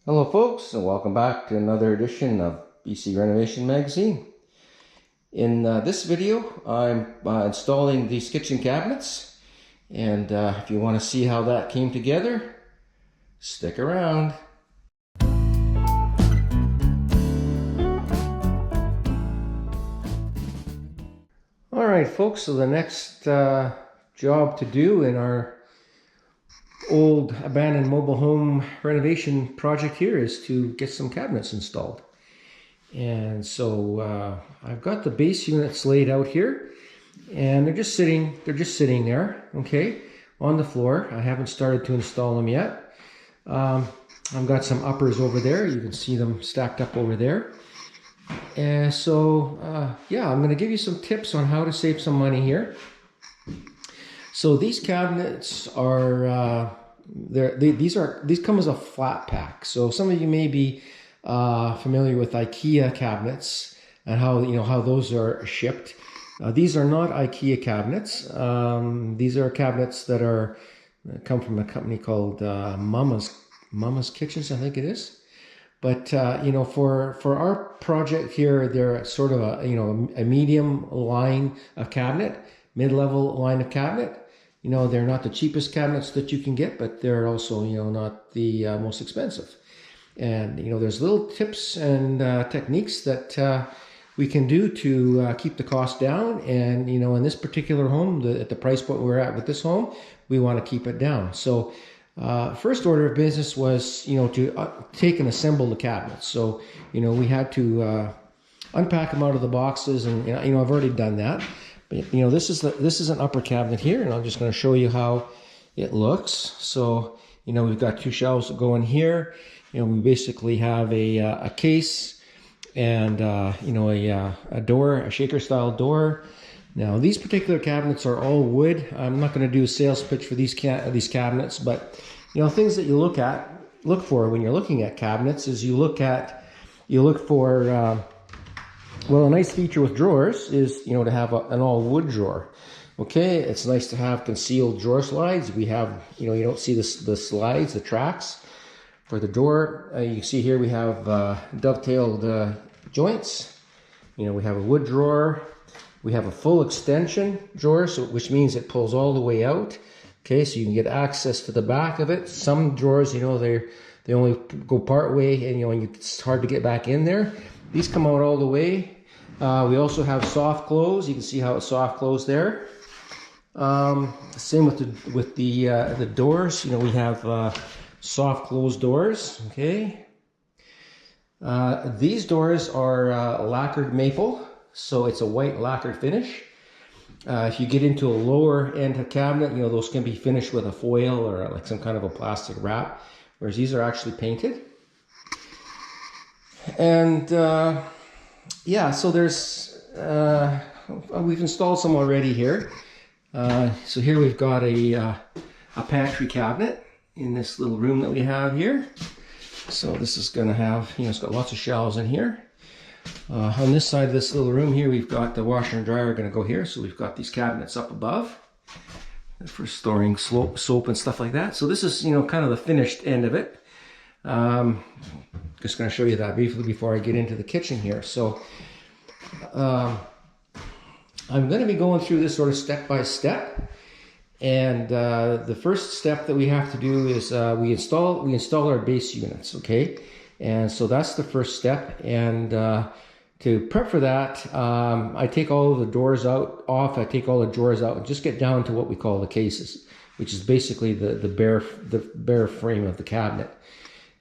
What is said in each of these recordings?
Hello folks, and welcome back to another edition of BC Renovation Magazine. In this video, I'm installing these kitchen cabinets, and if you want to see how that came together, stick around. Alright folks, so the next job to do in our old abandoned mobile home renovation project here is to get some cabinets installed. And so I've got the base units laid out here, and they're just sitting there, okay, on the floor. I haven't started to install them yet. I've got some uppers over there. You can see them stacked up over there. And so yeah, I'm going to give you some tips on how to save some money here. So these cabinets are these come as a flat pack. So some of you may be familiar with IKEA cabinets and how those are shipped. These are not IKEA cabinets. These are cabinets that come from a company called Mama's Kitchens, I think it is. But for our project here, they're sort of a medium line of cabinet, mid-level line of cabinet. They're not the cheapest cabinets that you can get, but they're also, not the most expensive. And, there's little tips and techniques that we can do to keep the cost down. And, in this particular home, at the price point we're at with this home, we want to keep it down. So first order of business was, to take and assemble the cabinets. So, we had to unpack them out of the boxes, and, I've already done that. But, this is an upper cabinet here, and I'm just going to show you how it looks. So, we've got two shelves that go in here. We basically have a case and, a door, a shaker style door. Now, these particular cabinets are all wood. I'm not going to do a sales pitch for these cabinets, but, things that you look for when you're looking at cabinets is you look for, well, a nice feature with drawers is, to have an all wood drawer. Okay, it's nice to have concealed drawer slides. We have, you don't see the slides, the tracks for the door. You see here we have dovetailed joints. We have a wood drawer. We have a full extension drawer, which means it pulls all the way out. Okay, so you can get access to the back of it. Some drawers, they only go part way, and it's hard to get back in there. These come out all the way. We also have soft close. You can see how it's soft closed there. Same with the doors. We have soft closed doors. Okay. These doors are lacquered maple, so it's a white lacquered finish. If you get into a lower end cabinet, those can be finished with a foil or like some kind of a plastic wrap, whereas these are actually painted. And yeah, so we've installed some already here. So here we've got a pantry cabinet in this little room that we have here. So this is going to have, it's got lots of shelves in here. On this side of this little room here, we've got the washer and dryer going to go here. So we've got these cabinets up above for storing soap and stuff like that. So this is, kind of the finished end of it. Just going to show you that briefly before I get into the kitchen here. So I'm going to be going through this sort of step by step, and the first step that we have to do is we install our base units. Okay, and so that's the first step. And to prep for that, I take all of the doors off. I take all the drawers out and just get down to what we call the cases, which is basically the bare frame of the cabinet.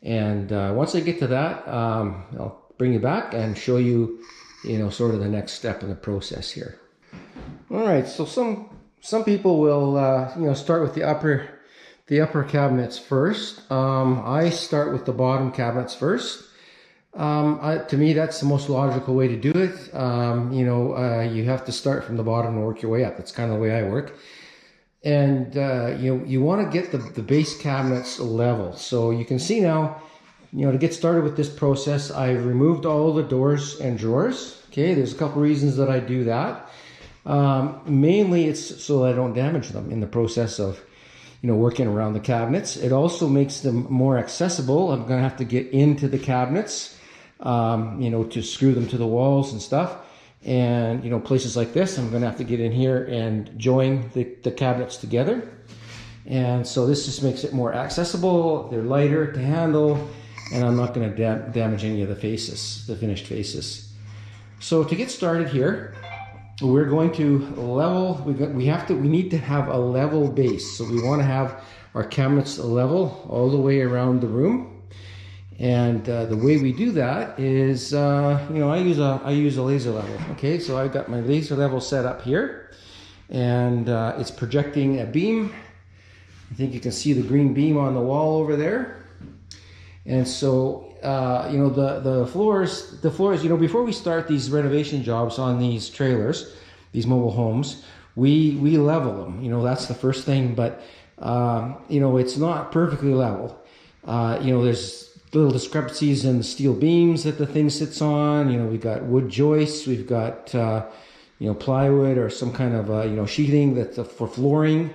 And once I get to that, I'll bring you back and show you, sort of the next step in the process here. All right, so some people will, start with the upper cabinets first. I start with the bottom cabinets first. To me, that's the most logical way to do it. You have to start from the bottom and work your way up. That's kind of the way I work. And you want to get the base cabinets level. So you can see now, to get started with this process, I've removed all the doors and drawers. Okay, there's a couple reasons that I do that. Mainly it's so that I don't damage them in the process of, working around the cabinets. It also makes them more accessible. I'm going to have to get into the cabinets, to screw them to the walls and stuff. And, places like this, I'm going to have to get in here and join the cabinets together. And so this just makes it more accessible. They're lighter to handle, and I'm not going to damage any of the faces, the finished faces. So to get started here, we're going to level. We need to have a level base. So we want to have our cabinets level all the way around the room. And the way we do that is, I use a laser level. Okay, so I've got my laser level set up here, and it's projecting a beam. I think you can see the green beam on the wall over there. And so, the floors, before we start these renovation jobs on these trailers, these mobile homes, we level them. That's the first thing, but, it's not perfectly level. There's little discrepancies in the steel beams that the thing sits on. We've got wood joists, we've got, plywood or some kind of, sheathing that's for flooring.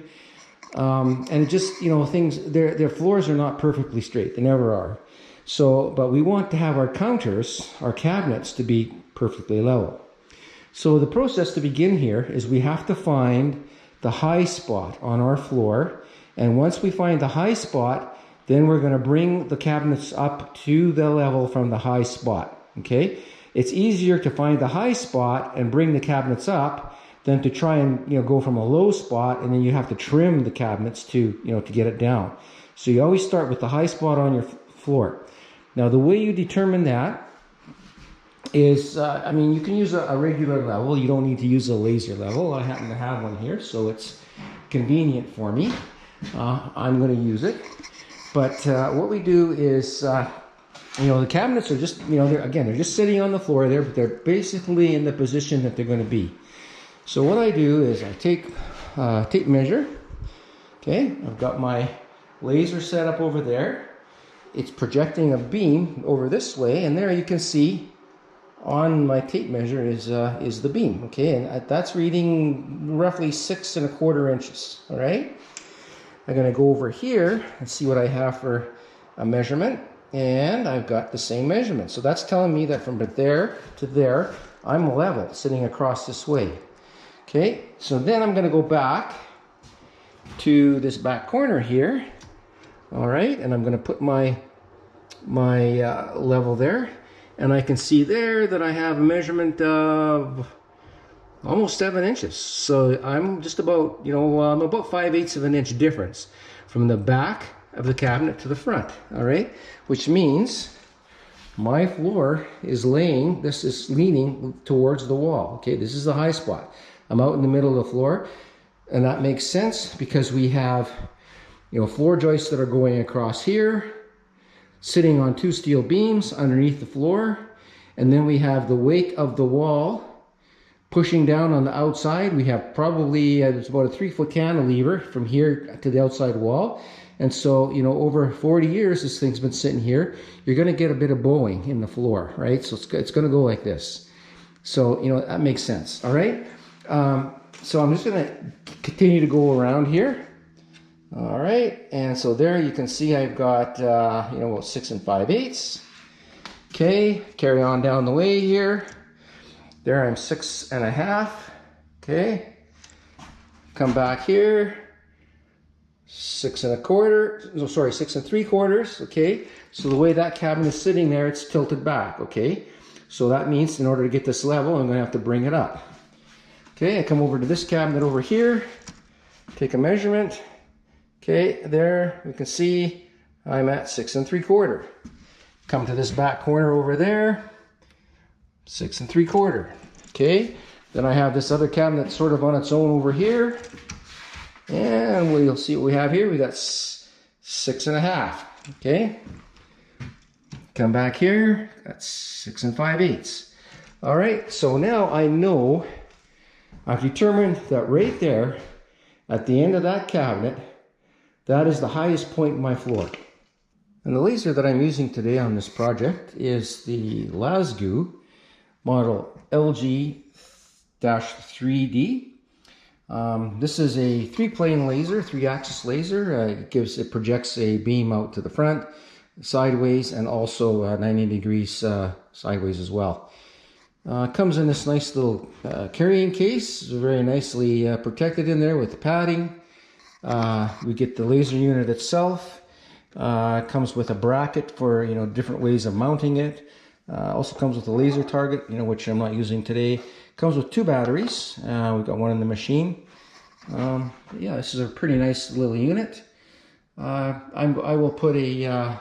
And it just, things, their floors are not perfectly straight. They never are. So, but we want to have our counters, our cabinets, to be perfectly level. So the process to begin here is we have to find the high spot on our floor. And once we find the high spot, then we're going to bring the cabinets up to the level from the high spot. Okay? It's easier to find the high spot and bring the cabinets up than to try and go from a low spot, and then you have to trim the cabinets to to get it down. So you always start with the high spot on your floor. Now the way you determine that is, you can use a regular level. You don't need to use a laser level. I happen to have one here, so it's convenient for me. I'm going to use it. But what we do is, the cabinets are just, they're just sitting on the floor. They're basically in the position that they're going to be. So what I do is I take tape measure. Okay, I've got my laser set up over there. It's projecting a beam over this way, and there you can see on my tape measure is the beam. Okay, and that's reading roughly 6 1/4 inches. All right, I'm going to go over here and see what I have for a measurement, and I've got the same measurement. So that's telling me that from there to there, I'm level, sitting across this way. Okay, so then I'm going to go back to this back corner here. All right, and I'm going to put my level there, and I can see there that I have a measurement of almost 7 inches. So I'm just about, I'm about 5/8 of an inch difference from the back of the cabinet to the front. All right, which means my floor is leaning towards the wall. Okay, this is the high spot. I'm out in the middle of the floor, and that makes sense because we have, floor joists that are going across here, sitting on 2 steel beams underneath the floor, and then we have the weight of the wall pushing down on the outside. We have probably, it's about a 3-foot cantilever from here to the outside wall. And so, over 40 years, this thing's been sitting here. You're going to get a bit of bowing in the floor, right? So it's going to go like this. So, that makes sense, all right? So I'm just going to continue to go around here. All right, and so there you can see I've got, about 6 5/8. Okay, carry on down the way here. There I'm 6 1/2. Okay, come back here. 6 1/4. No, sorry, 6 3/4. Okay, so the way that cabinet is sitting there, it's tilted back. Okay, so that means in order to get this level, I'm going to have to bring it up. Okay, I come over to this cabinet over here, take a measurement. Okay, there you can see I'm at 6 3/4. Come to this back corner over there, 6 3/4. Okay, then I have this other cabinet sort of on its own over here, and we'll see what we have here. We got 6 1/2. Okay, come back here, that's 6 5/8. All right, so now I know. I've determined that right there, at the end of that cabinet, that is the highest point in my floor. And the laser that I'm using today on this project is the Lasgoo model LG-3D. This is a 3-plane laser, 3-axis laser. It projects a beam out to the front, sideways, and also 90 degrees sideways as well. Comes in this nice little carrying case, very nicely protected in there with the padding. We get the laser unit itself. Comes with a bracket for different ways of mounting it. Also comes with a laser target, which I'm not using today. Comes with 2 batteries. We've got one in the machine. Yeah, this is a pretty nice little unit. I will put a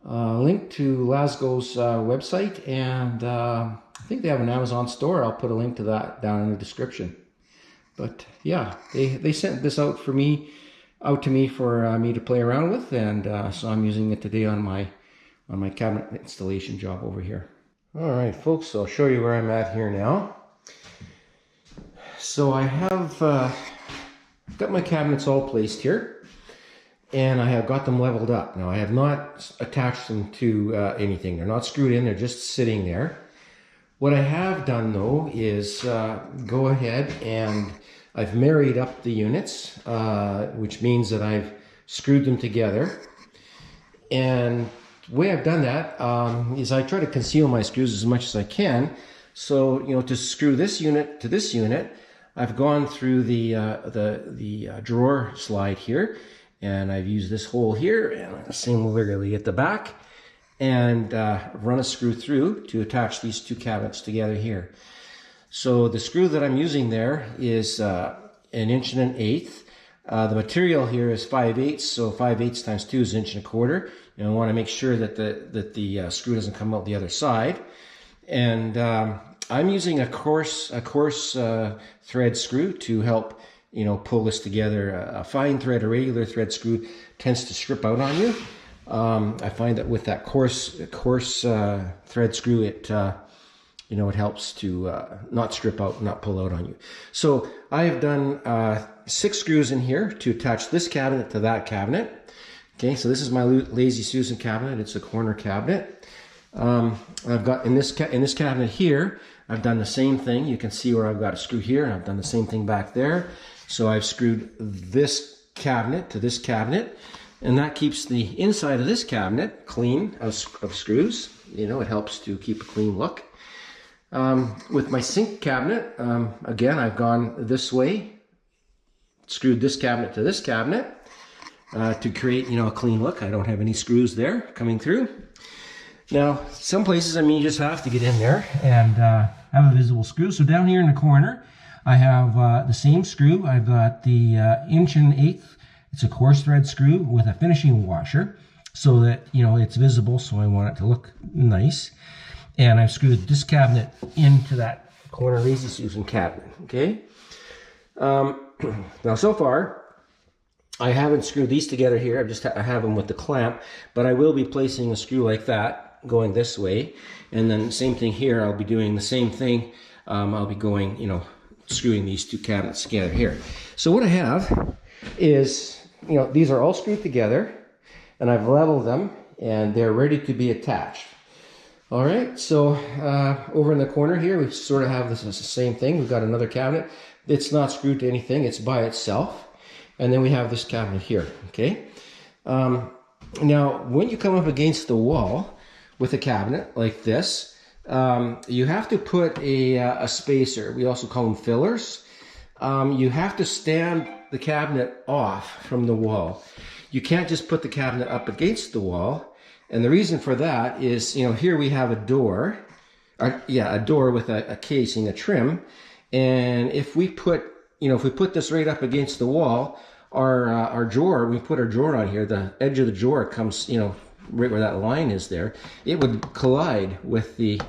link to Lasgoo's website, and I think they have an Amazon store. I'll put a link to that down in the description. But yeah, they sent this out to me for me to play around with, and so I'm using it today on my cabinet installation job over here. All right, folks, so I'll show you where I'm at here now. So I have got my cabinets all placed here, and I have got them leveled up. Now I have not attached them to anything. They're not screwed in, they're just sitting there. What I have done though is go ahead and I've married up the units, which means that I've screwed them together. And the way I've done that is I try to conceal my screws as much as I can. So, to screw this unit to this unit, I've gone through the drawer slide here, and I've used this hole here, and similarly at the back, and run a screw through to attach these 2 cabinets together here. So the screw that I'm using there is 1 1/8 inch. The material here is 5/8, so 5/8 times 2 is 1 1/4 inch. I want to make sure that the screw doesn't come out the other side. And I'm using a coarse thread screw to help pull this together. A fine thread, a regular thread screw tends to strip out on you. I find that with that coarse thread screw, it helps to not strip out, not pull out on you. So I have done 6 screws in here to attach this cabinet to that cabinet. Okay, so this is my Lazy Susan cabinet. It's a corner cabinet. I've got in this cabinet here, I've done the same thing. You can see where I've got a screw here, and I've done the same thing back there. So I've screwed this cabinet to this cabinet, and that keeps the inside of this cabinet clean of screws. It helps to keep a clean look. With my sink cabinet, again, I've gone this way, screwed this cabinet to this cabinet to create, a clean look. I don't have any screws there coming through. Now, some places, you just have to get in there and have a visible screw. So down here in the corner, I have the same screw. I've got the 1 1/8 inch. It's a coarse thread screw with a finishing washer so that, it's visible. So I want it to look nice. And I've screwed this cabinet into that corner Lazy Susan cabinet, okay? Now, so far, I haven't screwed these together here. I have them with the clamp, but I will be placing a screw like that going this way. And then same thing here, I'll be doing the same thing. I'll be going, screwing these 2 cabinets together here. So what I have is, these are all screwed together, and I've leveled them, and they're ready to be attached. All right, so over in the corner here, we sort of have the same thing. We've got another cabinet. It's not screwed to anything. It's by itself. And then we have this cabinet here, okay? Now, when you come up against the wall with a cabinet like this, you have to put a spacer. We also call them fillers. You have to stand the cabinet off from the wall. You can't just put the cabinet up against the wall. And the reason for that is, here we have a door, a door with a casing, a trim. And if we put this right up against the wall, our drawer, we put our drawer on here, the edge of the drawer comes, right where that line is there, it would collide with the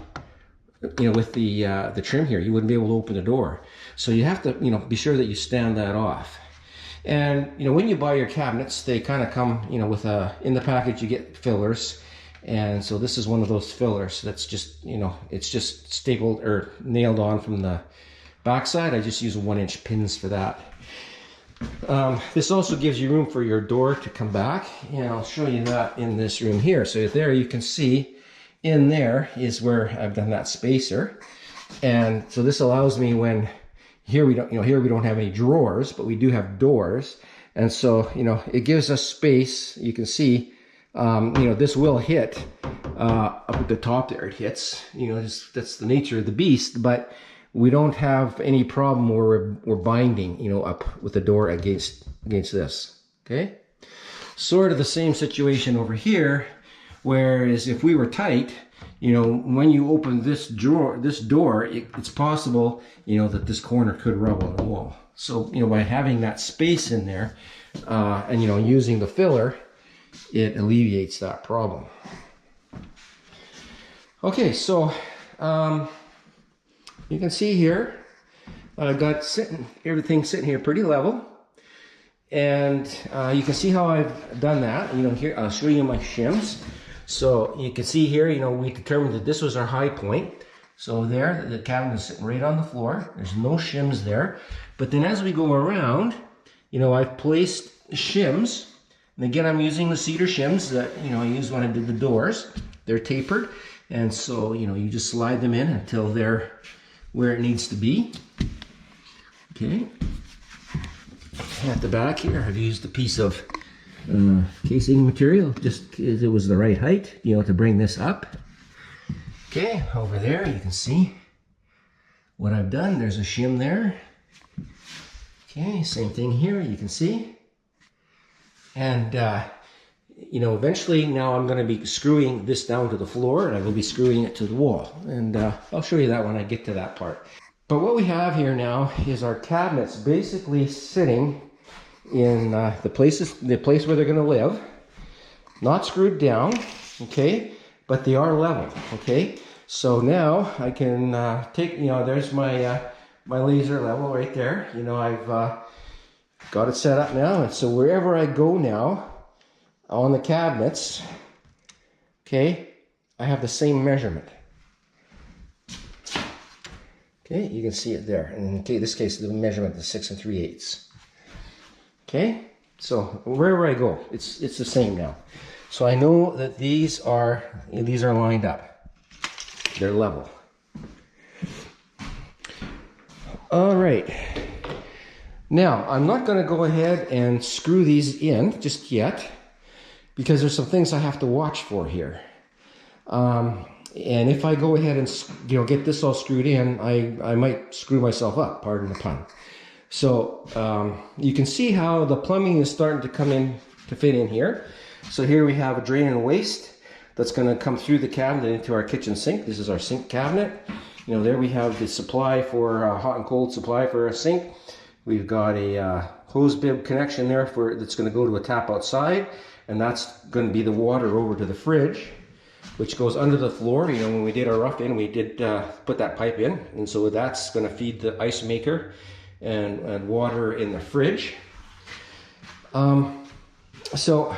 trim here. You wouldn't be able to open the door. So you have to, be sure that you stand that off. And, when you buy your cabinets, they kind of come, with in the package you get fillers. And so this is one of those fillers that's just, it's just stapled or nailed on from the backside. I just use 1-inch pins for that. This also gives you room for your door to come back, and I'll show you that in this room here. So there you can see in there is where I've done that spacer. And so this allows me when, Here we don't, here we don't have any drawers, but we do have doors. And so, it gives us space. You can see, this will hit up at the top there. It hits, that's the nature of the beast, but we don't have any problem where we're binding, up with the door against this, okay? Sort of the same situation over here, whereas if we were tight, when you open this door, it's possible, that this corner could rub on the wall. So, by having that space in there, and, using the filler, it alleviates that problem. Okay, so, you can see here, I've got everything sitting here pretty level. And you can see how I've done that. Here I'll show you my shims. So you can see here, we determined that this was our high point. So there, the cabinet is sitting right on the floor. There's no shims there. But then as we go around, I've placed shims. And again, I'm using the cedar shims that, I used when I did the doors. They're tapered. And so, you just slide them in until they're where it needs to be. Okay. At the back here, I've used a piece of casing material just because it was the right height, to bring this up. Okay, over there you can see what I've done. There's a shim there. Okay, same thing here, you can see. And, eventually now I'm going to be screwing this down to the floor, and I will be screwing it to the wall. And I'll show you that when I get to that part. But what we have here now is our cabinets basically sitting in the place where they're going to live, not screwed down, okay, but they are level, okay. So now I can take, there's my my laser level right there. I've got it set up now, and so wherever I go now on the cabinets, okay, I have the same measurement. Okay, you can see it there. And in this case, the measurement is 6 3/8. Okay, so wherever I go, it's the same now. So I know that these are lined up. They're level. All right. Now, I'm not going to go ahead and screw these in just yet, because there's some things I have to watch for here. And if I go ahead and get this all screwed in, I might screw myself up, pardon the pun. So you can see how the plumbing is starting to come in to fit in here. So here we have a drain and waste that's going to come through the cabinet into our kitchen sink. This is our sink cabinet. There we have the supply for hot and cold supply for our sink. We've got a hose bib connection there that's going to go to a tap outside, and that's going to be the water over to the fridge, which goes under the floor. When we did our rough in, we did put that pipe in, and so that's going to feed the ice maker and water in the fridge. So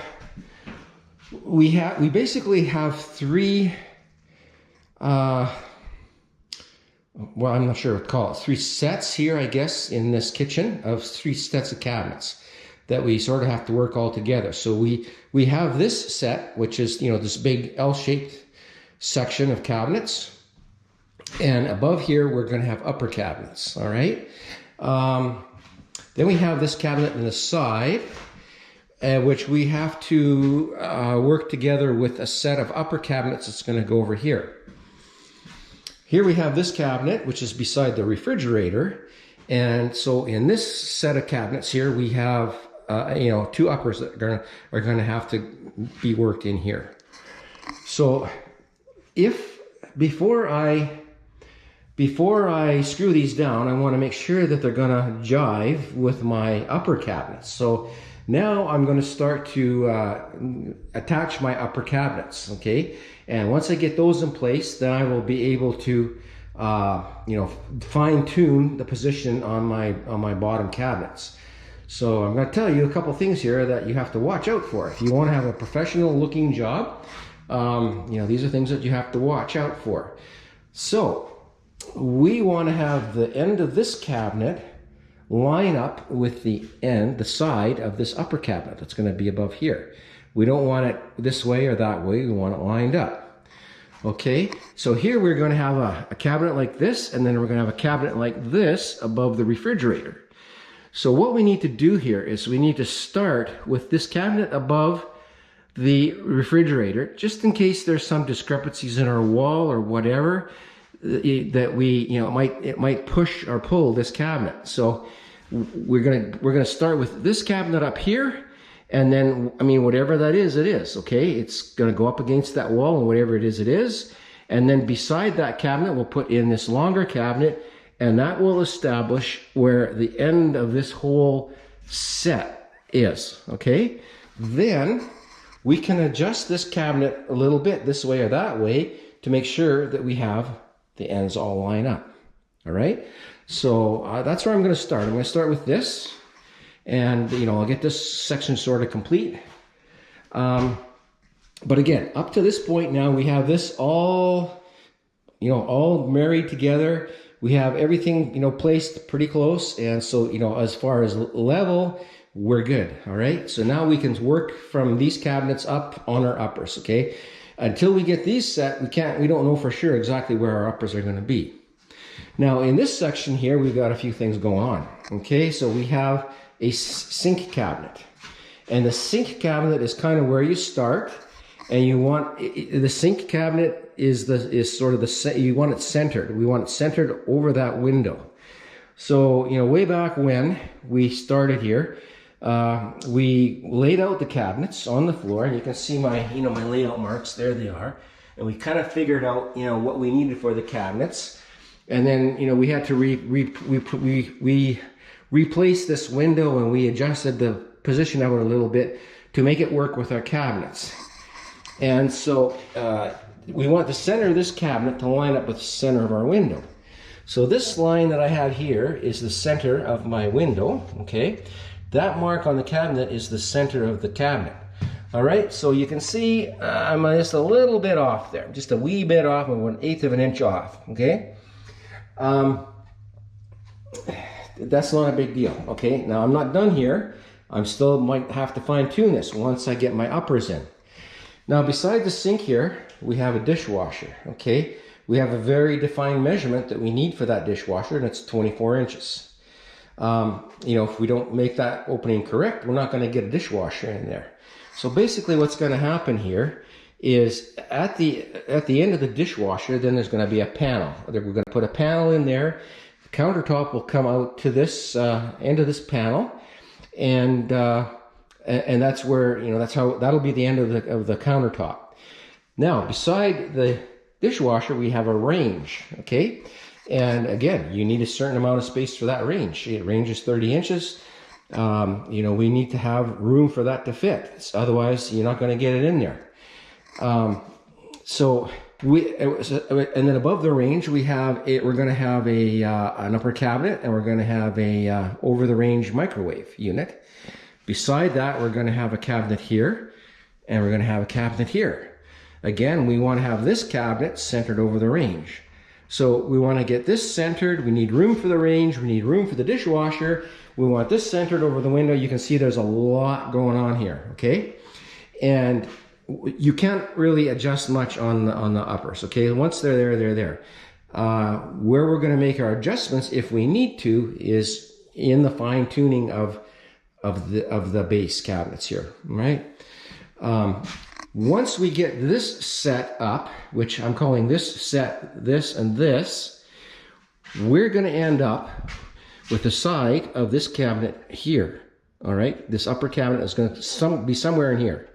we basically have three, well, I'm not sure what to call it, 3 sets here, I guess, in this kitchen of 3 sets of cabinets that we sort of have to work all together. So we have this set, which is, this big L-shaped section of cabinets. And above here, we're going to have upper cabinets, all right? Then we have this cabinet on the side, which we have to work together with a set of upper cabinets that's going to go over here. Here we have this cabinet, which is beside the refrigerator. And so in this set of cabinets here, we have, 2 uppers that are going to have to be worked in here. So before I screw these down, I want to make sure that they're going to jive with my upper cabinets. So now I'm going to start to attach my upper cabinets, okay? And once I get those in place, then I will be able to, fine-tune the position on my bottom cabinets. So I'm going to tell you a couple things here that you have to watch out for. If you want to have a professional-looking job, these are things that you have to watch out for. So we want to have the end of this cabinet line up with the side of this upper cabinet that's going to be above here. We don't want it this way or that way. We want it lined up. Okay, so here we're going to have a cabinet like this, and then we're going to have a cabinet like this above the refrigerator. So what we need to do here is we need to start with this cabinet above the refrigerator, just in case there's some discrepancies in our wall or whatever that we, it might push or pull this cabinet. So we're gonna start with this cabinet up here, and then whatever that is, it is. Okay, it's gonna go up against that wall, and whatever it is, and then beside that cabinet we'll put in this longer cabinet, and that will establish where the end of this whole set is. Okay, then we can adjust this cabinet a little bit this way or that way to make sure that we have the ends all line up. All right, so that's where I'm going to start. I'm going to start with this, and I'll get this section sort of complete. But again, up to this point now, we have this all, all married together. We have everything, placed pretty close, and so as far as level, we're good. All right, so now we can work from these cabinets up on our uppers. Okay, until we get these set, we don't know for sure exactly where our uppers are going to be. Now in this section here, we've got a few things going on. Okay, so we have a sink cabinet, and the sink cabinet is kind of where you start, and you want the sink cabinet is sort of you want it centered. We want it centered over that window. So way back when we started here, we laid out the cabinets on the floor, and you can see my my layout marks. There they are, and we kind of figured out what we needed for the cabinets, and then we had to replace this window, and we adjusted the position of it a little bit to make it work with our cabinets. And so we want the center of this cabinet to line up with the center of our window. So this line that I have here is the center of my window. Okay, that mark on the cabinet is the center of the cabinet. All right, so you can see I'm just a little bit off there, just a wee bit off, I'm 1/8 of an inch off. Okay, that's not a big deal. Okay, now I'm not done here. I'm still might have to fine tune this once I get my uppers in. Now beside the sink here, we have a dishwasher. Okay, we have a very defined measurement that we need for that dishwasher, and it's 24 inches. If we don't make that opening correct, we're not going to get a dishwasher in there. So basically what's going to happen here is at the end of the dishwasher, then there's going to be a panel. We're going to put a panel in there. The countertop will come out to this end of this panel, and that's where that'll be the end of the countertop. Now beside the dishwasher, we have a range. Okay, and again, you need a certain amount of space for that range. It ranges 30 inches. We need to have room for that to fit. Otherwise, you're not going to get it in there. And then above the range, we're going to have an upper cabinet, and we're going to have a over-the-range microwave unit. Beside that, we're going to have a cabinet here, and we're going to have a cabinet here. Again, we want to have this cabinet centered over the range. So we want to get this centered. We need room for the range. We need room for the dishwasher. We want this centered over the window. You can see there's a lot going on here, okay? And you can't really adjust much on the uppers, okay? Once they're there, they're there. Where we're going to make our adjustments, if we need to, is in the fine tuning of the base cabinets here, right? Once we get this set up, which I'm calling this set, this, and this, we're going to end up with the side of this cabinet here. All right, this upper cabinet is going to be somewhere in here,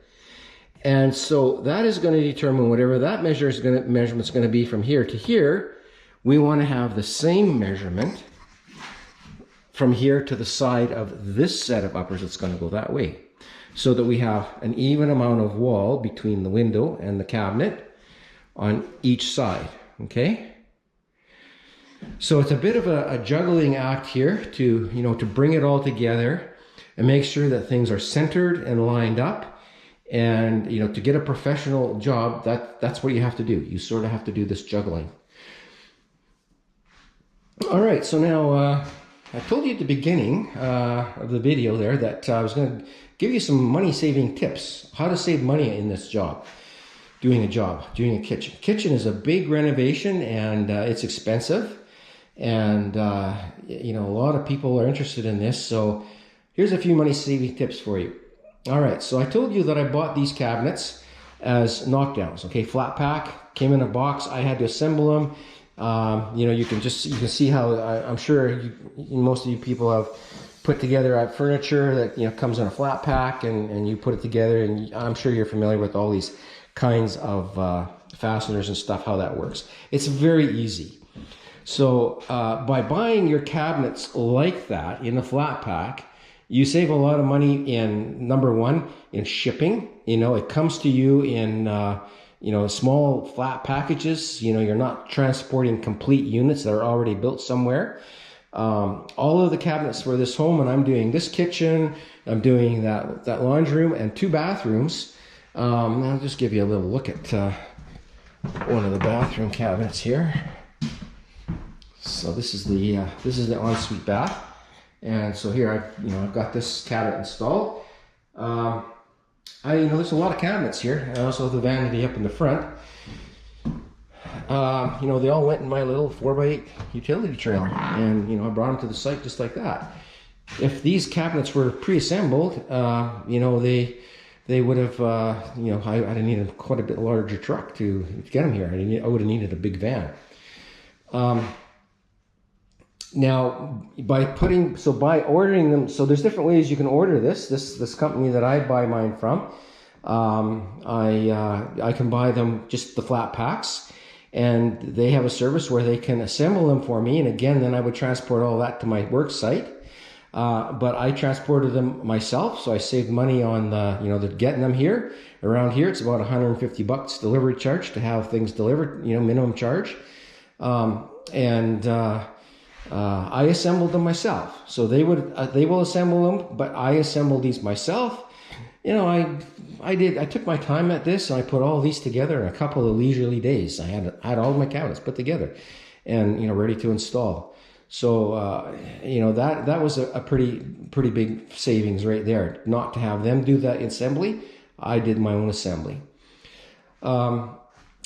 and so that is going to determine whatever that measurement's going to be from here to here. We want to have the same measurement from here to the side of this set of uppers that's going to go that way, so that we have an even amount of wall between the window and the cabinet on each side. Okay, so it's a bit of a juggling act here to bring it all together and make sure that things are centered and lined up. And to get a professional job, that's what you have to do. You sort of have to do this juggling. All right, so now I told you at the beginning of the video there that I was going to give you some money saving tips, how to save money in this job. doing a job, doing a kitchen. Kitchen is a big renovation, and it's expensive. And, you know, a lot of people are interested in this. So here's a few money saving tips for you. All right, so I told you that I bought these cabinets as knockdowns. Okay, flat pack, came in a box. I had to assemble them. You know, you can see how I'm sure most of you people have put together furniture that, you know, comes in a flat pack, and you put it together, and I'm sure you're familiar with all these kinds of fasteners and stuff, how that works. It's very easy. So by buying your cabinets like that in the flat pack, you save a lot of money in, number one, in shipping. You know, it comes to you in you know, small flat packages. You know, you're not transporting complete units that are already built somewhere. All of the cabinets for this home, and I'm doing this kitchen, I'm doing that laundry room and 2 bathrooms. I'll just give you a little look at one of the bathroom cabinets here. So this is the ensuite bath, and so here I've got this cabinet installed. You know, there's a lot of cabinets here. I also have the vanity up in the front. You know, they all went in my little 4x8 utility trailer, and, you know, I brought them to the site just like that. If these cabinets were pre-assembled, you know, they would have, you know, I'd have needed quite a bit larger truck to get them here. I would have needed a big van. Now, by ordering them, so there's different ways you can order this company that I buy mine from. I can buy them just the flat packs, and they have a service where they can assemble them for me. And again, then I would transport all that to my work site. But I transported them myself, so I saved money on the getting them here. Around here, it's about $150 delivery charge to have things delivered, you know, minimum charge. I assembled them myself. So they will assemble them, but I assembled these myself. You know, I took my time at this, and I put all these together in a couple of leisurely days. I had all of my cabinets put together and, you know, ready to install. So, you know, that was a pretty big savings right there. Not to have them do that assembly, I did my own assembly.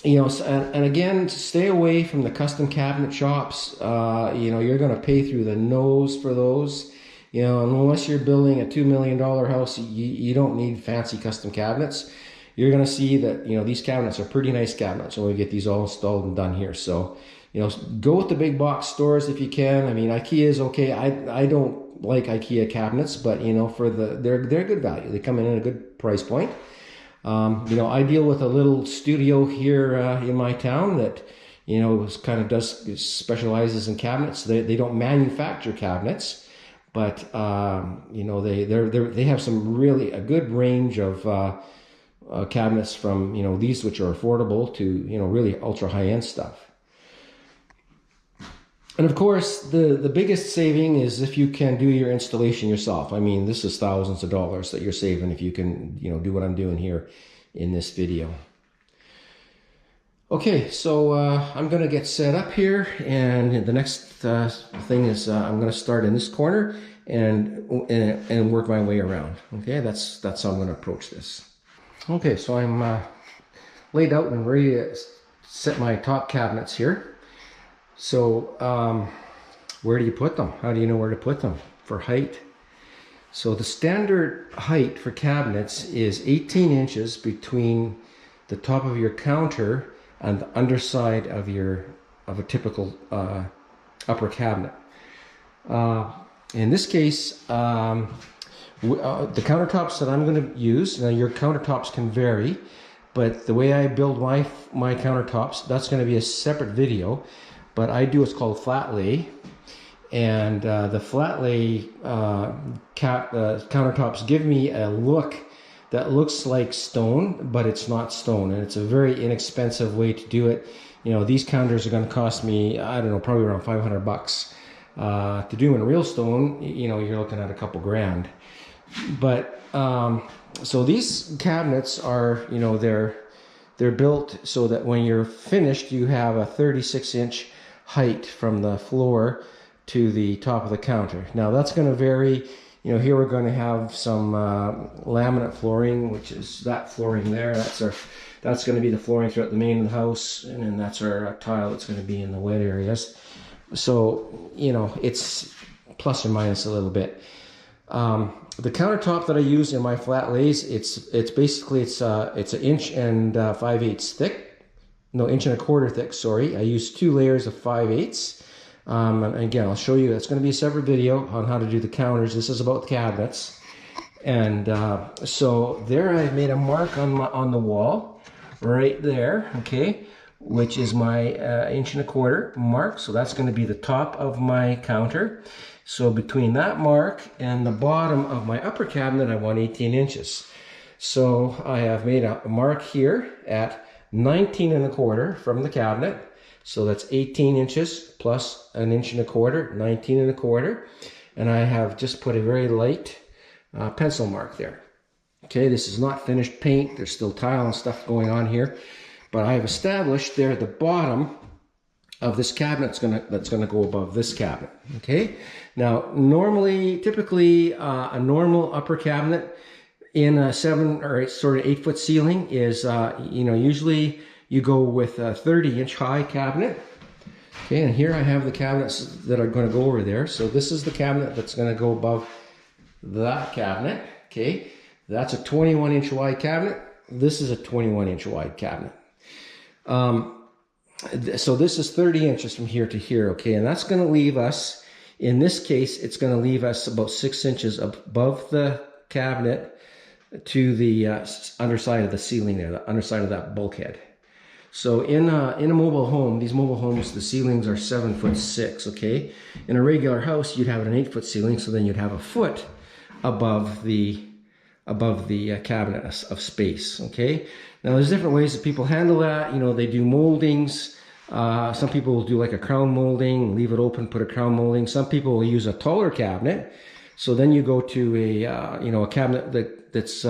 You know, and again, stay away from the custom cabinet shops. You know, you're going to pay through the nose for those. You know, unless you're building a $2 million house, you don't need fancy custom cabinets. You're going to see that, you know, these cabinets are pretty nice cabinets when we get these all installed and done here. So, you know, go with the big box stores if you can. I mean, IKEA is okay. I don't like IKEA cabinets, but, you know, they're good value. They come in at a good price point. You know, I deal with a little studio here in my town that, you know, specializes in cabinets. They don't manufacture cabinets, but you know, they have some a good range of cabinets, from, you know, these which are affordable to, you know, really ultra high-end stuff. And of course, the biggest saving is if you can do your installation yourself. I mean, this is thousands of dollars that you're saving if you can, you know, do what I'm doing here in this video. Okay, so I'm going to get set up here, and the next thing is I'm going to start in this corner and work my way around. Okay, that's how I'm going to approach this. Okay, so I'm laid out and ready to set my top cabinets here. So where do you put them? How do you know where to put them for height? So the standard height for cabinets is 18 inches between the top of your counter and the underside of a typical upper cabinet. In this case, the countertops that I'm going to use, now your countertops can vary, but the way I build my countertops, that's going to be a separate video. But I do what's called flat lay, and the flat lay countertops give me a look that looks like stone, but it's not stone, and it's a very inexpensive way to do it. You know, these counters are going to cost me, I don't know, probably around $500. To do in real stone, you know, you're looking at a couple grand. But so these cabinets are, you know, they're built so that when you're finished, you have a 36-inch height from the floor to the top of the counter. Now that's going to vary. You know, here we're going to have some laminate flooring, which is that flooring there. That's That's going to be the flooring throughout the main of the house, and then that's our tile that's going to be in the wet areas. So, you know, it's plus or minus a little bit. The countertop that I use in my flat lays, it's basically it's an 1 5/8 thick, no, 1 1/4 thick. Sorry, I use 2 layers of 5/8. And again, I'll show you. It's going to be a separate video on how to do the counters. This is about the cabinets, and so there I've made a mark on the wall, right there. Okay, which is my 1 1/4 mark. So that's going to be the top of my counter. So between that mark and the bottom of my upper cabinet, I want 18 inches. So I have made a mark here at 19 1/4 from the cabinet. So that's 18 inches plus 1 1/4, 19 1/4. And I have just put a very light pencil mark there. Okay, this is not finished paint. There's still tile and stuff going on here. But I have established there at the bottom of this cabinet that's gonna go above this cabinet. Okay, now typically a normal upper cabinet in a 7 or 8 sort of 8-foot ceiling is usually you go with a 30-inch high cabinet. Okay, and here I have the cabinets that are going to go over there. So this is the cabinet that's going to go above that cabinet. Okay, that's a 21-inch wide cabinet. This is a 21-inch wide cabinet. So this is 30 inches from here to here, okay? And that's going to leave us, in this case, it's going to leave us about 6 inches above the cabinet to the underside of the ceiling there, the underside of that bulkhead. So in a mobile home, these mobile homes, the ceilings are 7'6", okay? In a regular house, you'd have an 8-foot ceiling, so then you'd have a foot above the cabinet of space, okay? Now there's different ways that people handle that. You know, they do moldings. Some people will do like a crown molding, leave it open, put a crown molding. Some people will use a taller cabinet. So then you go to a cabinet that's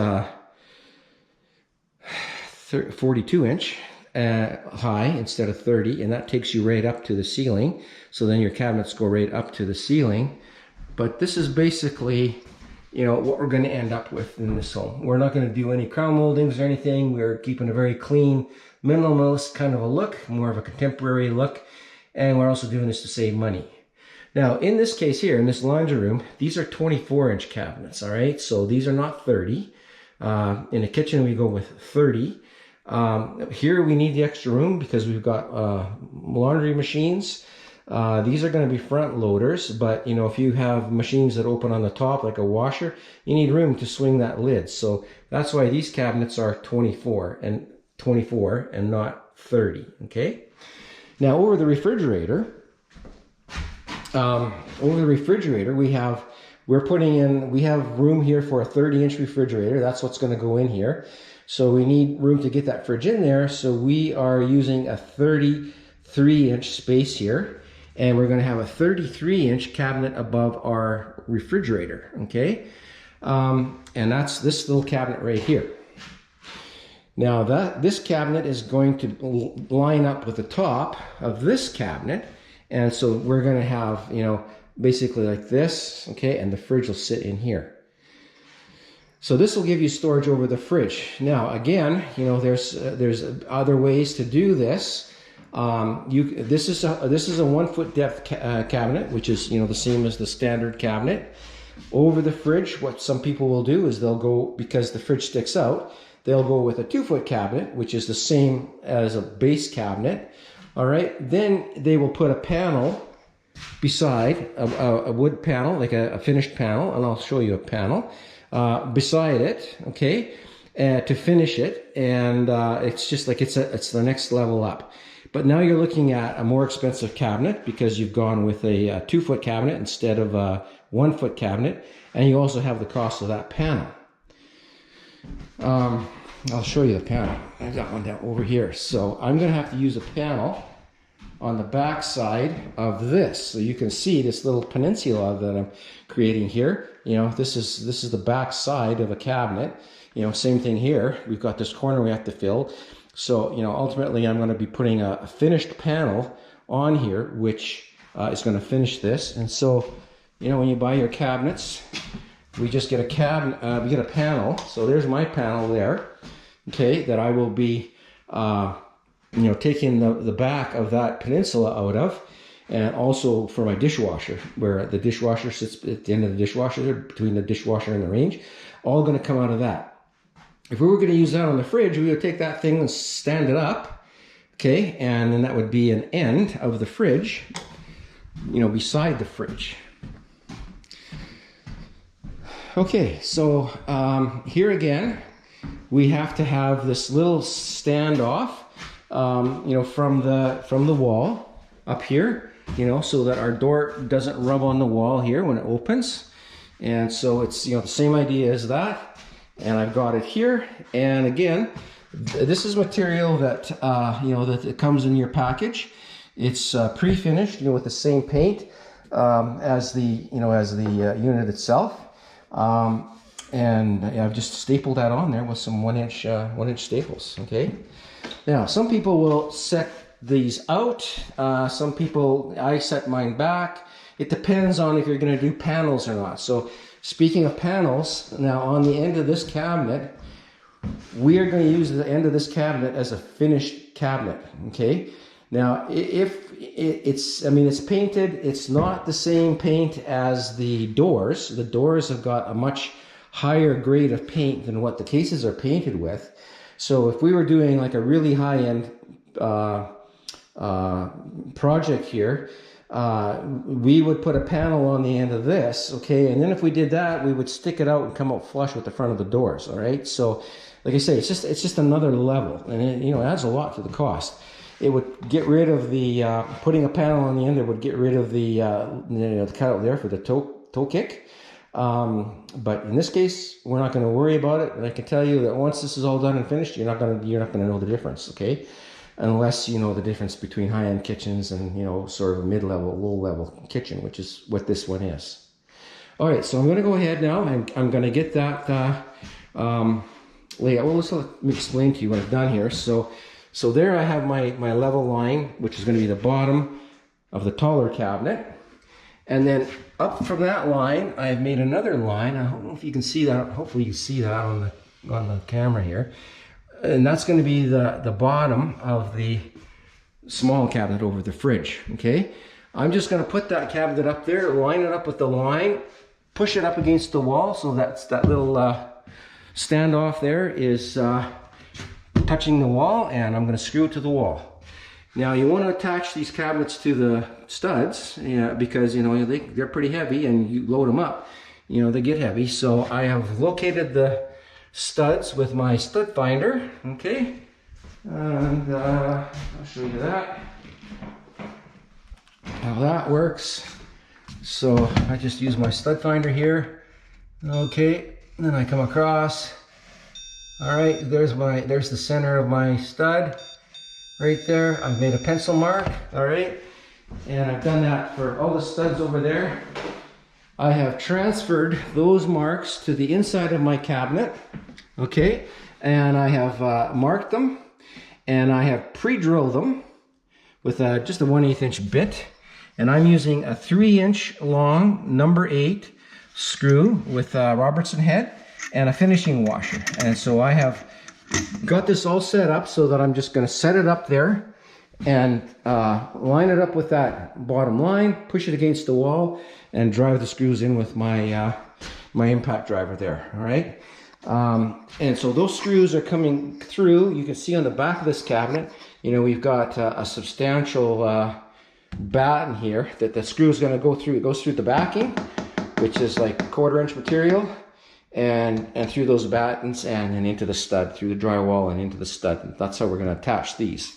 42-inch high instead of 30, and that takes you right up to the ceiling. So then your cabinets go right up to the ceiling. But this is basically, what we're going to end up with in this home. We're not going to do any crown moldings or anything. We're keeping a very clean, minimalist kind of a look, more of a contemporary look. And we're also doing this to save money. Now, in this case here, in this laundry room, these are 24-inch cabinets, all right? So these are not 30. In the kitchen, we go with 30. Here we need the extra room because we've got laundry machines. These are going to be front loaders, but if you have machines that open on the top like a washer, you need room to swing that lid. So that's why these cabinets are 24 and not 30. Okay. Now over the refrigerator, we have room here for a 30-inch refrigerator. That's what's going to go in here. So we need room to get that fridge in there. So we are using a 33-inch space here. And we're going to have a 33-inch cabinet above our refrigerator, okay? And that's this little cabinet right here. Now this cabinet is going to line up with the top of this cabinet. And so we're going to have, basically like this, okay? And the fridge will sit in here. So this will give you storage over the fridge. Now, again, there's other ways to do this. This is a 1-foot depth cabinet, which is the same as the standard cabinet. Over the fridge, what some people will do is they'll go, because the fridge sticks out, they'll go with a 2-foot cabinet, which is the same as a base cabinet. All right, then they will put a panel beside a wood panel, like a finished panel, and I'll show you a panel beside it, okay, to finish it, and it's just like it's the next level up. But now you're looking at a more expensive cabinet because you've gone with a 2-foot cabinet instead of a 1-foot cabinet, and you also have the cost of that panel. I'll show you the panel. I've got one down over here. So I'm going to have to use a panel on the back side of this, so you can see this little peninsula that I'm creating here. This is the back side of a cabinet. Same thing here. We've got this corner we have to fill. So, ultimately I'm going to be putting a finished panel on here, which is going to finish this. And so, when you buy your cabinets, we just get a cabinet, we get a panel. So there's my panel there, okay, that I will be taking the back of that peninsula out of, and also for my dishwasher, where the dishwasher sits at the end of the dishwasher, between the dishwasher and the range, all going to come out of that. If we were going to use that on the fridge, we would take that thing and stand it up, okay, and then that would be an end of the fridge, beside the fridge. Okay, so here again, we have to have this little standoff, from the wall up here, so that our door doesn't rub on the wall here when it opens. And so it's, the same idea as that. And I've got it here. And again, this is material that, that it comes in your package. It's pre-finished, with the same paint as the unit itself. And I've just stapled that on there with some 1-inch staples. Okay. Now, some people will set these out. Some people, I set mine back. It depends on if you're going to do panels or not. So, speaking of panels, now on the end of this cabinet, we are going to use the end of this cabinet as a finished cabinet. Okay. Now, if it's painted, it's not the same paint as the doors. The doors have got a much higher grade of paint than what the cases are painted with. So if we were doing like a really high-end project here, we would put a panel on the end of this, okay? And then if we did that, we would stick it out and come out flush with the front of the doors, all right? So, like I say, it's just another level, and it adds a lot to the cost. It would get rid of the putting a panel on the end. It would get rid of the cutout there for the toe kick. But in this case, we're not going to worry about it. And I can tell you that once this is all done and finished, you're not going to know the difference, okay? Unless you know the difference between high-end kitchens and sort of a mid-level, low-level kitchen, which is what this one is. All right, so I'm going to go ahead now and I'm going to get that layout. Well, let me explain to you what I've done here. So there I have my level line, which is going to be the bottom of the taller cabinet. And then up from that line, I've made another line. I don't know if you can see that. Hopefully you see that on the camera here. And that's going to be the bottom of the small cabinet over the fridge, okay? I'm just going to put that cabinet up there, line it up with the line, push it up against the wall so that little standoff there is touching the wall, and I'm going to screw it to the wall. Now you want to attach these cabinets to the studs, because they're pretty heavy, and you load them up, they get heavy. So I have located the studs with my stud finder, okay, and I'll show you that, how that works. So I just use my stud finder here, okay, and then I come across. All right, there's the center of my stud right there. I've made a pencil mark, all right, and I've done that for all the studs over there. I have transferred those marks to the inside of my cabinet, okay, and I have marked them, and I have pre-drilled them with just a 1/8 inch bit, and I'm using a 3-inch long number 8 screw with a Robertson head and a finishing washer. And so I have got this all set up so that I'm just going to set it up there and line it up with that bottom line, push it against the wall, and drive the screws in with my my impact driver there. All right, and so those screws are coming through. You can see on the back of this cabinet, we've got a substantial batten here that the screw is going to go through. It goes through the backing, which is like 1/4 inch material, and through those battens and then into the stud, through the drywall and into the stud. That's how we're going to attach these.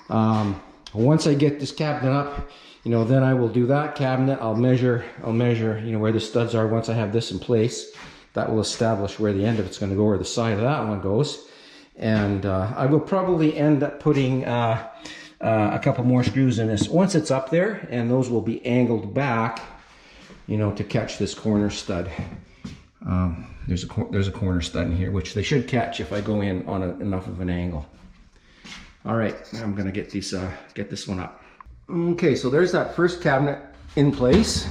Once I get this cabinet up, then I will do that cabinet. I'll measure, where the studs are. Once I have this in place, that will establish where the end of it's going to go, where the side of that one goes. And I will probably end up putting a couple more screws in this once it's up there, and those will be angled back, to catch this corner stud. There's a corner stud in here, which they should catch if I go in on enough of an angle. All right, I'm gonna get this one up. Okay, so there's that first cabinet in place.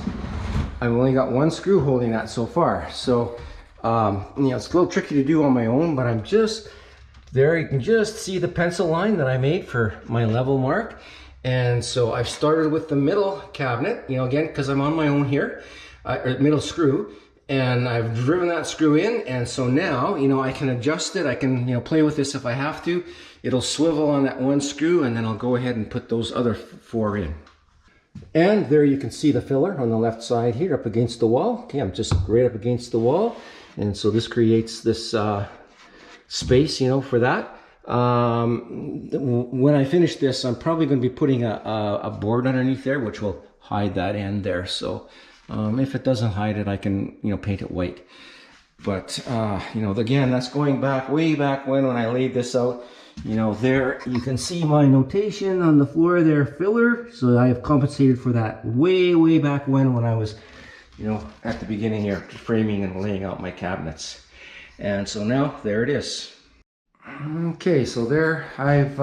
I've only got one screw holding that so far. So, it's a little tricky to do on my own, but I'm just there you can just see the pencil line that I made for my level mark. And so I've started with the middle cabinet, you know, again, because I'm on my own here, middle screw, and I've driven that screw in. And so now, you know, I can adjust it. I can, you know, play with this if I have to. It'll swivel on that one screw, and then I'll go ahead and put those other 4 in. And there you can see the filler on the left side here up against the wall. Okay, I'm just right up against the wall. And so this creates this space, you know, for that. When I finish this, I'm probably going to be putting a board underneath there, which will hide that end there. So if it doesn't hide it, I can, you know, paint it white. But, you know, again, that's going back, way back when I laid this out. You know, there you can see my notation on the floor there, filler. So I have compensated for that way back when I was, you know, at the beginning here, framing and laying out my cabinets. And so now there it is. Okay, so there I've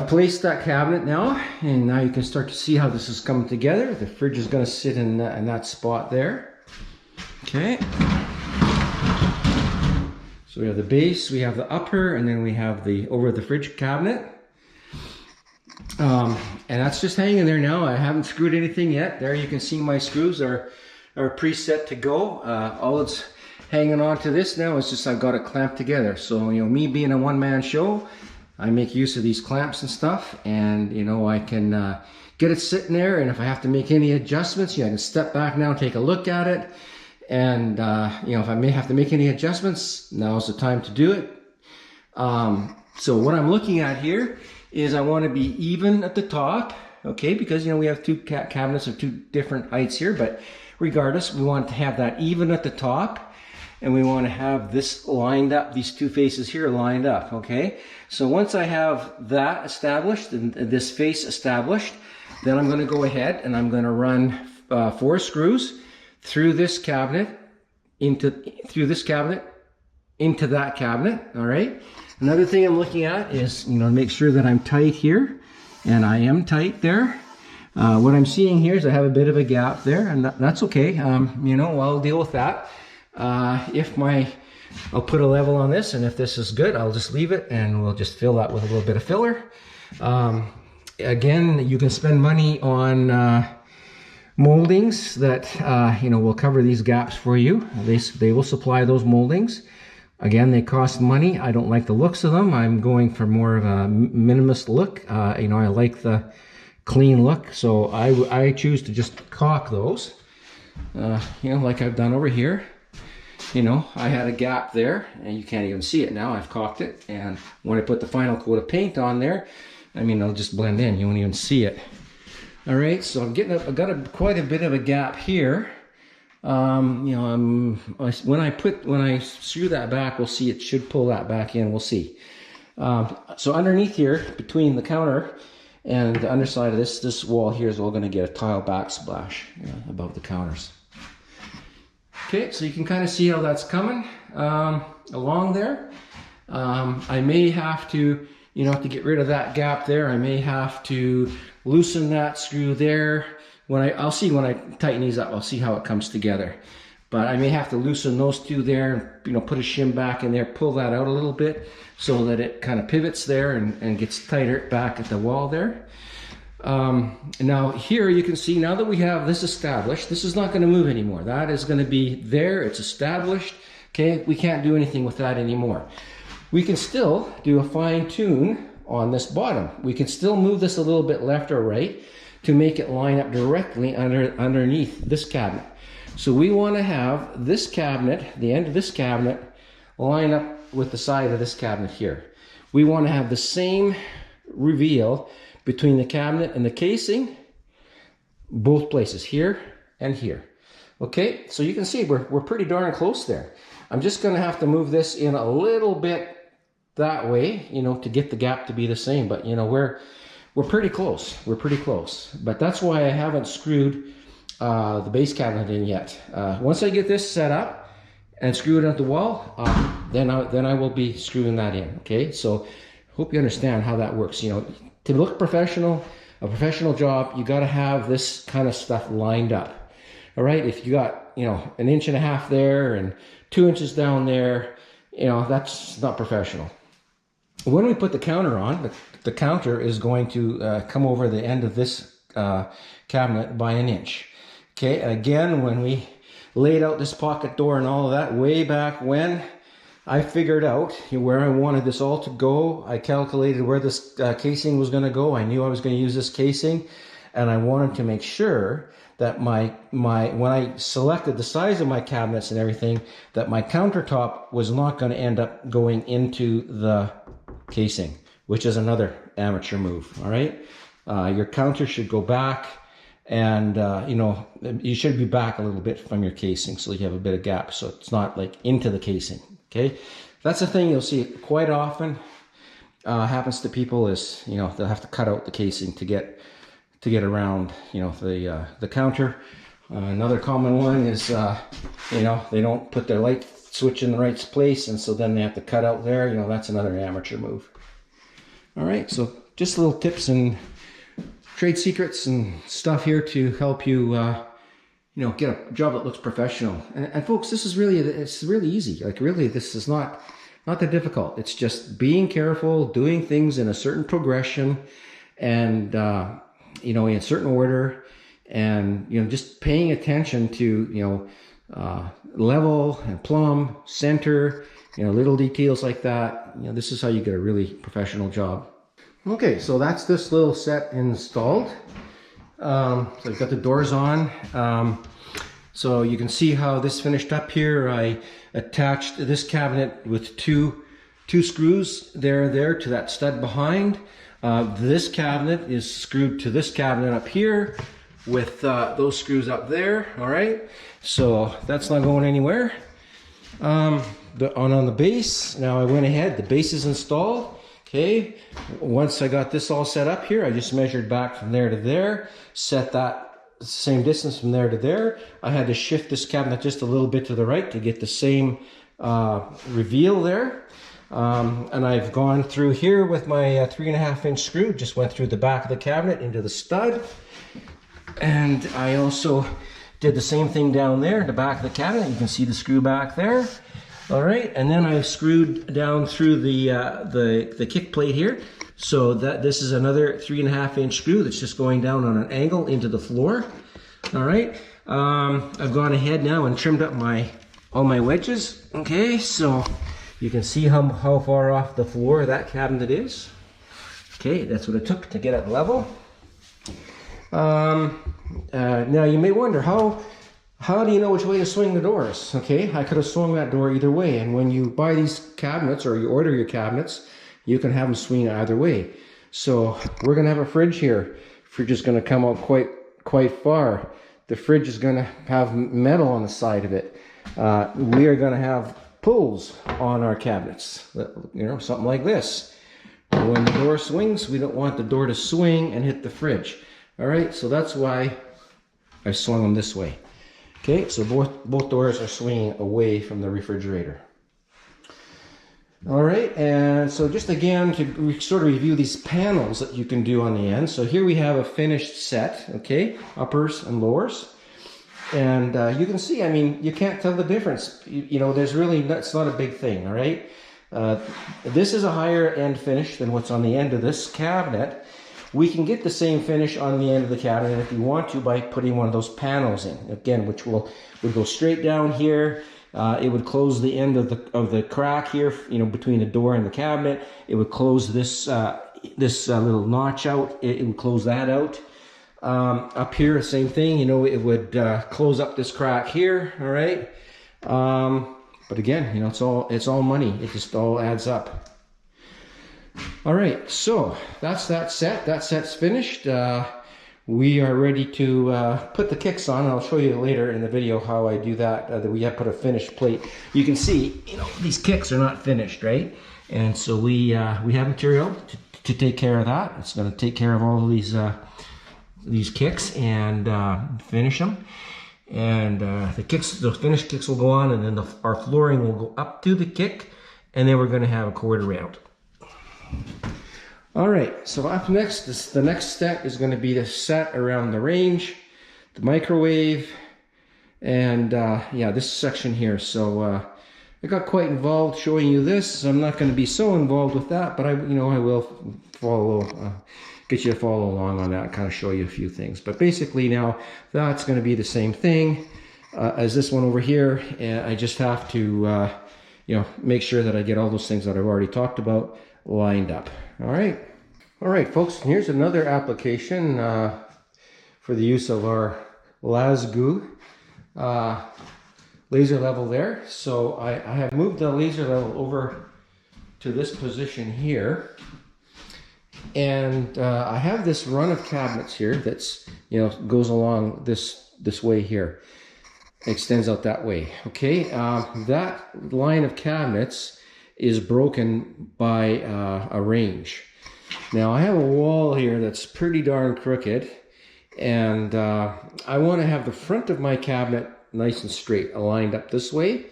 placed that cabinet now, and now you can start to see how this is coming together. The fridge is going to sit in that spot there. Okay. So we have the base, we have the upper, and then we have the over the fridge cabinet. And that's just hanging there now. I haven't screwed anything yet. There you can see my screws are preset to go. All it's hanging on to this now is just I've got it clamped together. So, you know, me being a one-man show, I make use of these clamps and stuff, and, you know, I can get it sitting there, and if I have to make any adjustments, yeah, I can step back now and take a look at it. And, you know, if I may have to make any adjustments, now's the time to do it. So what I'm looking at here is I want to be even at the top, okay, because, you know, we have two cabinets of 2 different heights here, but regardless, we want to have that even at the top, and we want to have this lined up, these 2 faces here lined up, okay? So once I have that established and this face established, then I'm going to go ahead and I'm going to run 4 screws through this cabinet into that cabinet. All right, another thing I'm looking at is, you know, make sure that I'm tight here, and I am tight there. What I'm seeing here is I have a bit of a gap there, and that's okay. You know, I'll deal with that. I'll put a level on this, and if this is good, I'll just leave it, and we'll just fill that with a little bit of filler. Again, you can spend money on moldings that you know, will cover these gaps for you. They will supply those moldings. Again, they cost money. I don't like the looks of them. I'm going for more of a minimalist look. You know, I like the clean look, so I choose to just caulk those. You know, like I've done over here. You know, I had a gap there, and you can't even see it now. I've caulked it, and when I put the final coat of paint on there, I mean, it'll just blend in. You won't even see it. All right, so I've got quite a bit of a gap here. You know, when I screw that back, we'll see it should pull that back in. We'll see. So underneath here, between the counter and the underside of this wall here is all going to get a tile backsplash, you know, above the counters. Okay, so you can kind of see how that's coming along there. I may have to, you know, to get rid of that gap there, I may have to loosen that screw there. I'll see when I tighten these up, I'll see how it comes together. But I may have to loosen those 2 there, you know, put a shim back in there, pull that out a little bit so that it kind of pivots there and gets tighter back at the wall there. Now here you can see, now that we have this established, this is not going to move anymore. That is going to be there, it's established. Okay, we can't do anything with that anymore. We can still do a fine tune on this bottom. We can still move this a little bit left or right to make it line up directly underneath this cabinet. So we want to have this cabinet, the end of this cabinet, line up with the side of this cabinet here. We want to have the same reveal between the cabinet and the casing, both places, here and here. Okay, so you can see we're pretty darn close there. I'm just going to have to move this in a little bit that way, you know, to get the gap to be the same. But, you know, we're pretty close. We're pretty close. But that's why I haven't screwed the base cabinet in yet. Once I get this set up and screw it at the wall, then I will be screwing that in. Okay, so hope you understand how that works. You know, to look professional, a professional job, you got to have this kind of stuff lined up. All right, if you got, you know, 1.5 inches there and 2 inches down there, you know, that's not professional. When we put the counter on, the counter is going to come over the end of this cabinet by 1 inch. Okay, and again, when we laid out this pocket door and all of that way back when, I figured out where I wanted this all to go. I calculated where this casing was going to go. I knew I was going to use this casing, and I wanted to make sure that when I selected the size of my cabinets and everything, that my countertop was not going to end up going into the casing, which is another amateur move. All right, your counter should go back, and you know, you should be back a little bit from your casing so you have a bit of gap, so it's not like into the casing. Okay, that's the thing you'll see quite often. Happens to people is, you know, they'll have to cut out the casing to get around, you know, the counter. Another common one is, you know, they don't put their light switch in the right place, and so then they have to cut out there. You know, that's another amateur move. All right, so just little tips and trade secrets and stuff here to help you, you know, get a job that looks professional. And folks, this is really, it's really easy. Like really, this is not that difficult. It's just being careful, doing things in a certain progression, and you know, in a certain order, and you know, just paying attention to, you know, level and plumb, center, you know, little details like that. You know, this is how you get a really professional job. Okay, so that's this little set installed. So I've got the doors on. So you can see how this finished up here. I attached this cabinet with two screws there to that stud behind. This cabinet is screwed to this cabinet up here with those screws up there. All right, so that's not going anywhere. On the base, now I went ahead, the base is installed. Okay, once I got this all set up here, I just measured back from there to there, set that same distance from there to there. I had to shift this cabinet just a little bit to the right to get the same reveal there. And I've gone through here with my 3.5 inch screw, just went through the back of the cabinet into the stud. And I also did the same thing down there in the back of the cabinet. You can see the screw back there. All right, and then I screwed down through the kick plate here. So that this is another 3.5 inch screw that's just going down on an angle into the floor. All right, I've gone ahead now and trimmed up all my wedges. Okay, so you can see how far off the floor that cabinet is. Okay, that's what it took to get it level. Now you may wonder, how do you know which way to swing the doors? Okay, I could have swung that door either way, and when you buy these cabinets or you order your cabinets, you can have them swing either way. So we're gonna have a fridge here. Fridge is gonna come out quite far. The fridge is gonna have metal on the side of it. We are gonna have pulls on our cabinets, you know, something like this. When the door swings, we don't want the door to swing and hit the fridge. All right, so that's why I swung them this way. Okay, so both doors are swinging away from the refrigerator. All right, and so just again to sort of review these panels that you can do on the end. So here we have a finished set, okay, uppers and lowers. And you can see, I mean, you can't tell the difference. You know, there's really, it's not a big thing, all right? This is a higher end finish than what's on the end of this cabinet. We can get the same finish on the end of the cabinet if you want to by putting one of those panels in, again, which would go straight down here. It would close the end of the crack here, you know, between the door and the cabinet. It would close this little notch out. It would close that out. Up here, same thing. You know, it would close up this crack here. All right. But again, you know, it's all money. It just all adds up. All right, so that's that set. That set's finished. We are ready to put the kicks on. I'll show you later in the video how I do that. That we have put a finished plate. You can see, you know, these kicks are not finished, right? And so we have material to take care of that. It's going to take care of all of these kicks and finish them. And the finished kicks will go on, and then our flooring will go up to the kick, and then we're going to have a quarter round. All right, so up next, the next step is going to be to set around the range, the microwave, and yeah, this section here. So I got quite involved showing you this. I'm not going to be so involved with that, but I will follow, get you to follow along on that and kind of show you a few things. But basically now that's going to be the same thing as this one over here. And I just have to, make sure that I get all those things that I've already talked about lined up. All right, folks. Here's another application for the use of our Lasgoo laser level there. So I have moved the laser level over to this position here, and I have this run of cabinets here that's goes along this way here, extends out that way. Okay, that line of cabinets is broken by a range. Now I have a wall here that's pretty darn crooked, and I want to have the front of my cabinet nice and straight, aligned up this way.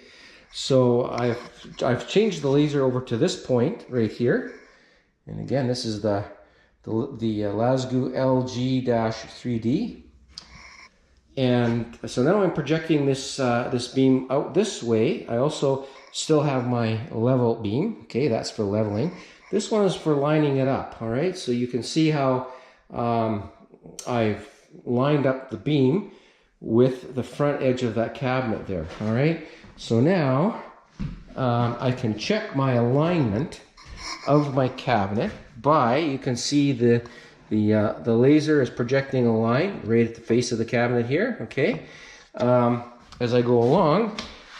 So I've changed the laser over to this point right here, and again, this is the Lasgoo LG-3D, and so now I'm projecting this this beam out this way. I also still have my level beam. Okay, that's for leveling. This one is for lining it up. All right, so you can see how I've lined up the beam with the front edge of that cabinet there. All right, so now I can check my alignment of my cabinet by, you can see the laser is projecting a line right at the face of the cabinet here. Okay, as I go along,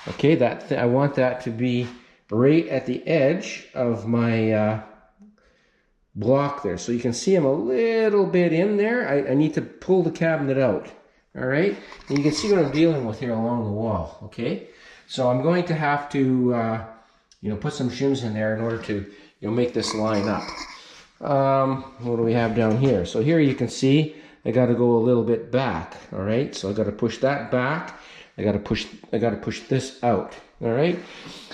okay, I want that to be right at the edge of my block there. So you can see I'm a little bit in there. I need to pull the cabinet out. All right, and you can see what I'm dealing with here along the wall. Okay, so I'm going to have to put some shims in there in order to make this line up. What do we have down here? So here you can see I got to go a little bit back. All right, so I got to push that back. I got to push this out. All right,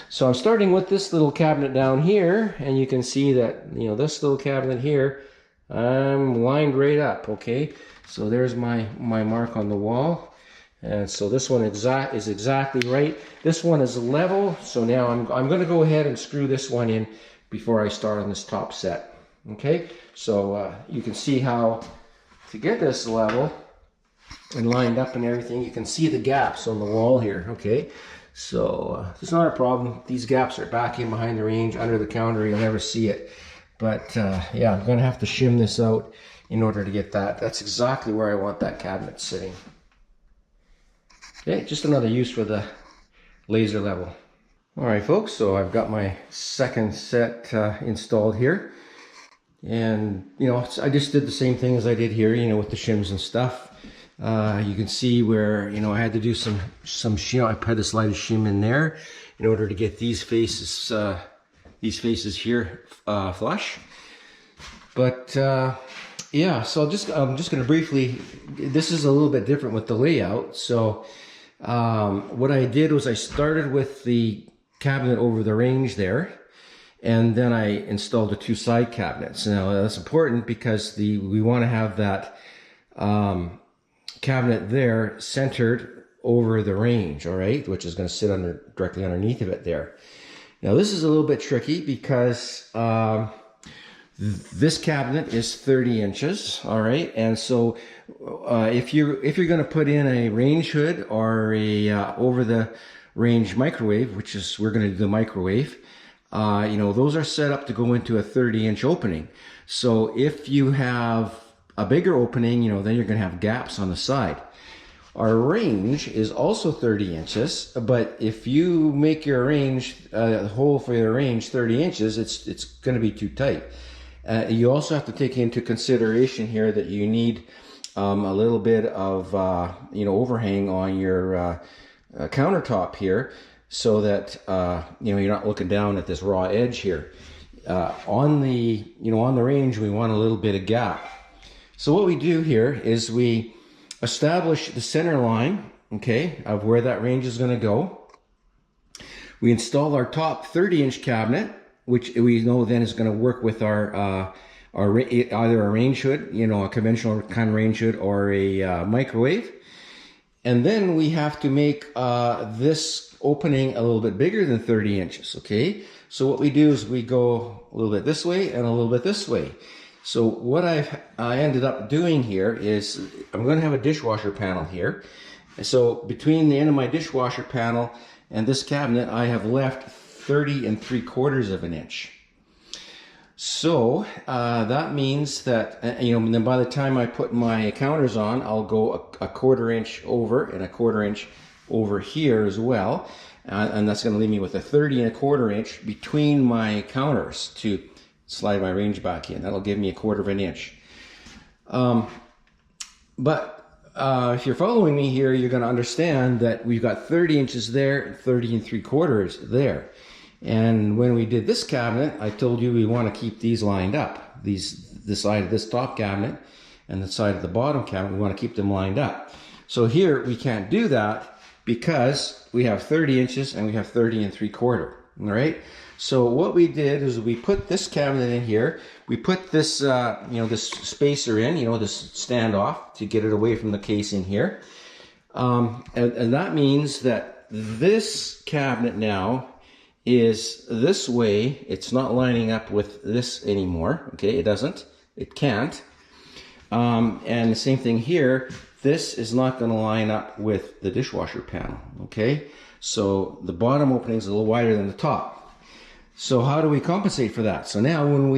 so I'm starting with this little cabinet down here, and you can see that this little cabinet here, I'm lined right up. Okay, so there's my mark on the wall, and so this one is exactly right. This one is level, so now I'm going to go ahead and screw this one in before I start on this top set. Okay, so you can see how to get this level and lined up and everything. You can see the gaps on the wall here. Okay, so it's not a problem. These gaps are back in behind the range, under the counter. You'll never see it. But yeah, I'm going to have to shim this out in order to get that. That's exactly where I want that cabinet sitting. Okay, just another use for the laser level. All right, folks, so I've got my second set installed here. And, I just did the same thing as I did here, with the shims and stuff. You can see where, I had to do some shim. I had to slide a shim in there in order to get these faces here flush. But yeah, so I'm just going to briefly, this is a little bit different with the layout. So what I did was I started with the cabinet over the range there, and then I installed the two side cabinets. Now that's important because we want to have that cabinet there centered over the range, all right, which is going to sit directly underneath of it there. Now this is a little bit tricky because this cabinet is 30 inches, all right, and so if you're going to put in a range hood or a over the range microwave, which is we're going to do the microwave, those are set up to go into a 30-inch opening. So if you have a bigger opening, then you're going to have gaps on the side. Our range is also 30 inches, but if you make your range, hole for your range 30 inches, it's going to be too tight. You also have to take into consideration here that you need a little bit of overhang on your countertop here, so that you're not looking down at this raw edge here. On the range, we want a little bit of gap. So what we do here is we establish the center line, okay, of where that range is going to go. We install our top 30-inch cabinet, which we know then is going to work with our either a range hood, a conventional kind of range hood, or a microwave. And then we have to make this opening a little bit bigger than 30 inches, okay? So what we do is we go a little bit this way and a little bit this way. So what I ended up doing here is I'm going to have a dishwasher panel here. So between the end of my dishwasher panel and this cabinet, I have left 30 3/4 of an inch. So that means that, and then by the time I put my counters on, I'll go a 1/4 inch over and a 1/4 inch over here as well. And that's going to leave me with a 30 1/4 inch between my counters to slide my range back in. That'll give me a 1/4 of an inch. If you're following me here, you're going to understand that we've got 30 inches there and 30 3/4 there. And when we did this cabinet, I told you we want to keep these lined up. The side of this top cabinet and the side of the bottom cabinet, we want to keep them lined up. So here we can't do that because we have 30 inches and we have 30 3/4. All right. So what we did is we put this cabinet in here. We put this, this spacer in, this standoff to get it away from the casing here. And that means that this cabinet now is this way. It's not lining up with this anymore. Okay, it doesn't. It can't. And the same thing here. This is not going to line up with the dishwasher panel. Okay, so the bottom opening is a little wider than the top. So how do we compensate for that? So now when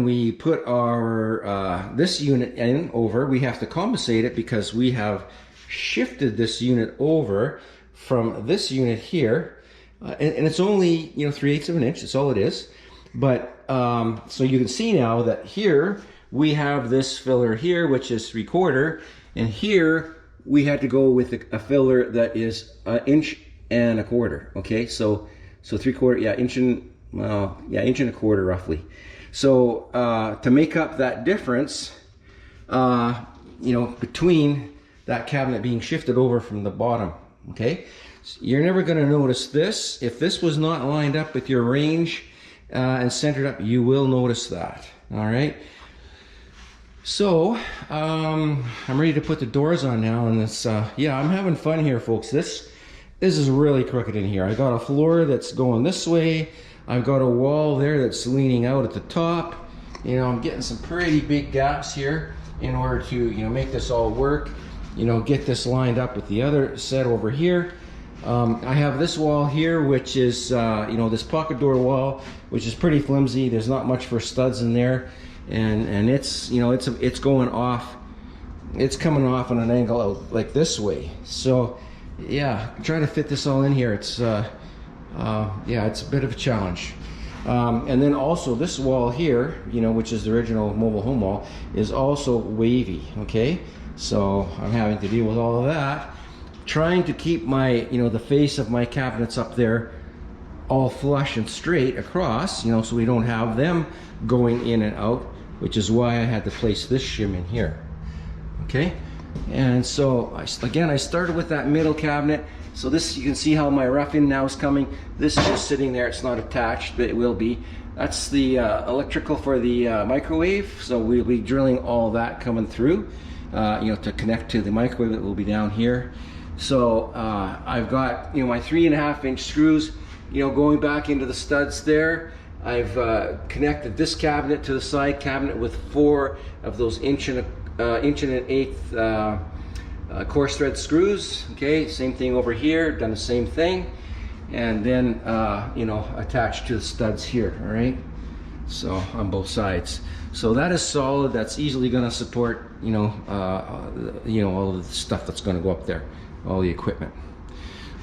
we put our this unit in over, we have to compensate it because we have shifted this unit over from this unit here, and it's only 3/8 of an inch. That's all it is. But so you can see now that here we have this filler here, which is 3/4, and here we had to go with a filler that is 1 1/4 inch. Okay, so 3/4, yeah, inch and 1 1/4 roughly. So to make up that difference, between that cabinet being shifted over from the bottom, okay, so you're never going to notice this. If this was not lined up with your range and centered up, you will notice that. All right. So I'm ready to put the doors on now, and this, I'm having fun here, folks. This is really crooked in here. I got a floor that's going this way. I've got a wall there that's leaning out at the top. I'm getting some pretty big gaps here in order to, make this all work. Get this lined up with the other set over here. I have this wall here, which is, this pocket door wall, which is pretty flimsy. There's not much for studs in there, and it's, it's going off. It's coming off on an angle out like this way. So yeah, trying to fit this all in here, it's it's a bit of a challenge. And then also this wall here, which is the original mobile home wall, is also wavy. Okay, so I'm having to deal with all of that, trying to keep my, the face of my cabinets up there all flush and straight across, so we don't have them going in and out, which is why I had to place this shim in here. Okay. And so I started with that middle cabinet. So this, you can see how my rough-in now is coming. This is just sitting there. It's not attached, but it will be. That's the electrical for the microwave. So we'll be drilling all that coming through, to connect to the microwave that will be down here. So I've got, my 3.5 inch screws, going back into the studs there. I've connected this cabinet to the side cabinet with 4 of those 1 1/8 coarse thread screws. Okay, same thing over here, done the same thing, and then attached to the studs here. All right, so on both sides. So that is solid. That's easily going to support all of the stuff that's going to go up there, all the equipment.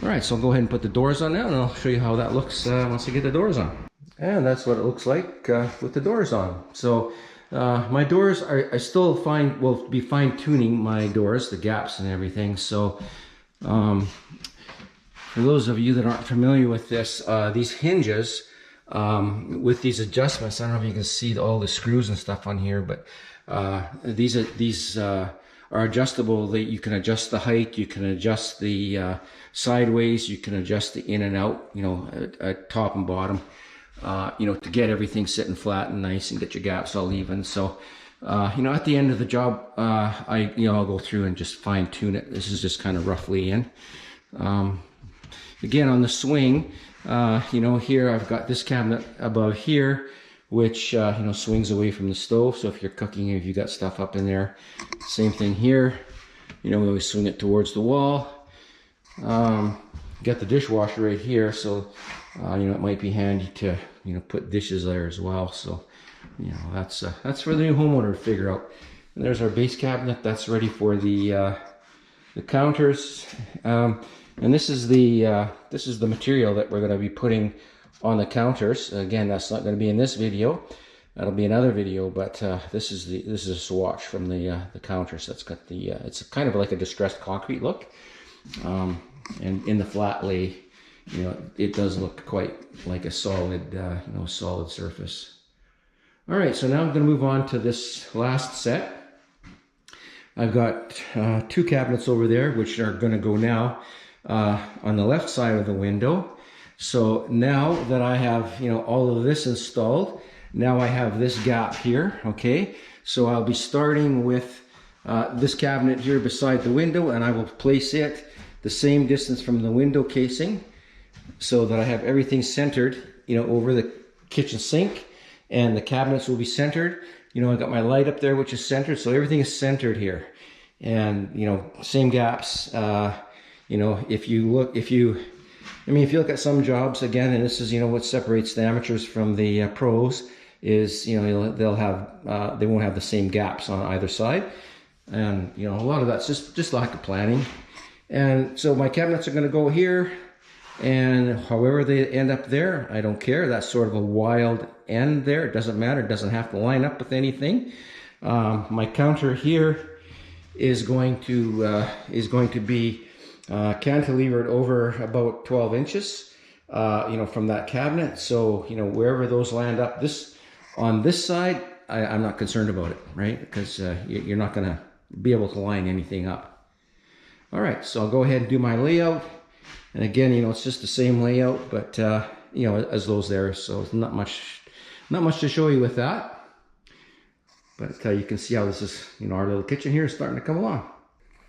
All right, so I'll go ahead and put the doors on now, and I'll show you how that looks once I get the doors on. And that's what it looks like with the doors on. So my doors I still will be fine-tuning my doors, the gaps and everything. So for those of you that aren't familiar with this, these hinges with these adjustments, I don't know if you can see all the screws and stuff on here, but these are adjustable. You can adjust the height, you can adjust the sideways, you can adjust the in and out, at top and bottom. To get everything sitting flat and nice and get your gaps all even. So You know, at the end of the job, I'll go through and just fine tune it. This is just kind of roughly in. Again, on the swing, you know, here I've got this cabinet above here, which, you know, swings away from the stove. So if you're cooking, if you got stuff up in there, same thing here. You know, we always swing it towards the wall. Got the dishwasher right here, so, you know, it might be handy to, you know, put dishes there as well. So, you know, that's for the new homeowner to figure out. And there's our base cabinet. That's ready for the counters. And this is the material that we're going to be putting on the counters. Again, that's not going to be in this video. That'll be another video. But this is a swatch from the counters. That's got the it's kind of like a distressed concrete look. And in the flat lay, you know, it does look quite like a solid, you know, solid surface. All right, so now I'm going to move on to this last set. I've got 2 cabinets over there, which are going to go now on the left side of the window. So now that I have, you know, all of this installed, now I have this gap here, okay? So I'll be starting with this cabinet here beside the window, and I will place it the same distance from the window casing so that I have everything centered, you know, over the kitchen sink, and the cabinets will be centered. You know, I got my light up there, which is centered, so everything is centered here. And, you know, same gaps. You know, if you look at some jobs, again, and this is, you know, what separates the amateurs from the pros, is, you know, they'll have, they won't have the same gaps on either side. And, you know, a lot of that's just lack of planning. And so my cabinets are going to go here, and however they end up there, I don't care. That's sort of a wild end there. It doesn't matter. It doesn't have to line up with anything. My counter here is going to be cantilevered over about 12 inches, you know, from that cabinet. So, you know, wherever those land up, on this side, I'm not concerned about it, right? Because you're not going to be able to line anything up. All right, so I'll go ahead and do my layout. And again, you know, it's just the same layout, but, you know, as those there. So it's not much to show you with that. But you can see how this is, you know, our little kitchen here is starting to come along.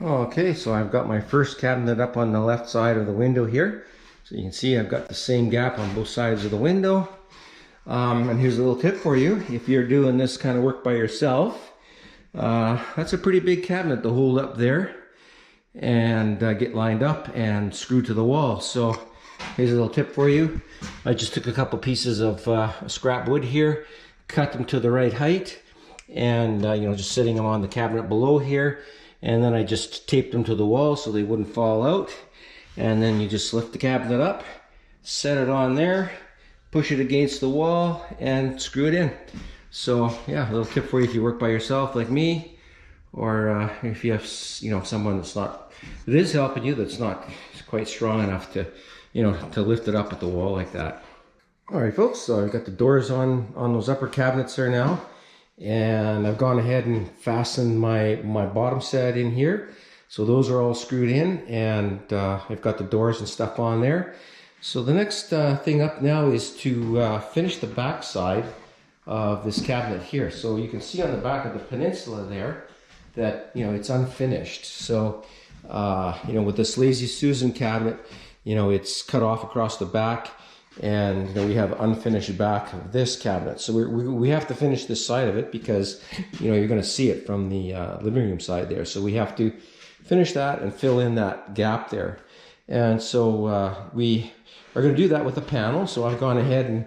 Okay, so I've got my first cabinet up on the left side of the window here. So you can see I've got the same gap on both sides of the window. And here's a little tip for you. If you're doing this kind of work by yourself, that's a pretty big cabinet to hold up there and get lined up and screwed to the wall. So here's a little tip for you. I just took a couple pieces of scrap wood here, cut them to the right height, and you know, just setting them on the cabinet below here. And then I just taped them to the wall so they wouldn't fall out. And then you just lift the cabinet up, set it on there, push it against the wall, and screw it in. So yeah, a little tip for you if you work by yourself like me, or if you have, you know, someone that is helping you, that's not quite strong enough to, you know, to lift it up at the wall like that. All right, folks, so I've got the doors on those upper cabinets there now. And I've gone ahead and fastened my bottom set in here. So those are all screwed in, and I've got the doors and stuff on there. So the next thing up now is to finish the back side of this cabinet here. So you can see on the back of the peninsula there that, you know, it's unfinished. So, you know, with this Lazy Susan cabinet, you know, it's cut off across the back. And you know, we have unfinished back of this cabinet, so we have to finish this side of it because, you know, you're going to see it from the living room side there. So we have to finish that and fill in that gap there. And so we are going to do that with a panel. So I've gone ahead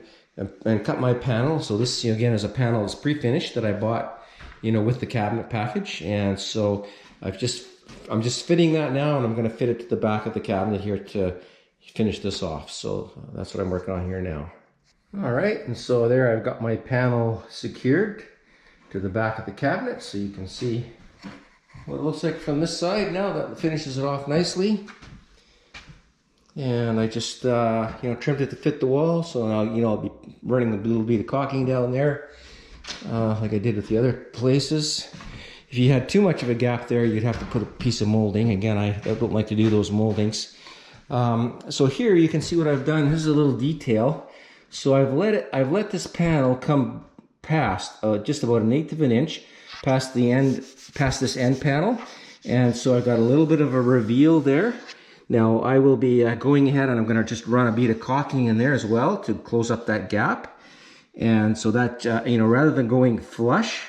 and cut my panel. So this, you know, again, is a panel that's pre-finished that I bought, you know, with the cabinet package. And so I'm just fitting that now, and I'm going to fit it to the back of the cabinet here to finish this off. So that's what I'm working on here now. All right, and so there I've got my panel secured to the back of the cabinet, so you can see what it looks like from this side now. That finishes it off nicely. And I just you know, trimmed it to fit the wall, so now, you know, I'll be running a little bit of caulking down there like I did with the other places. If you had too much of a gap there, you'd have to put a piece of molding. Again, I don't like to do those moldings. So here you can see what I've done. This is a little detail. So I've let this panel come past just about 1/8 of an inch past this end panel. And so I've got a little bit of a reveal there. Now I will be going ahead and I'm going to just run a bead of caulking in there as well to close up that gap. And so that, you know, rather than going flush,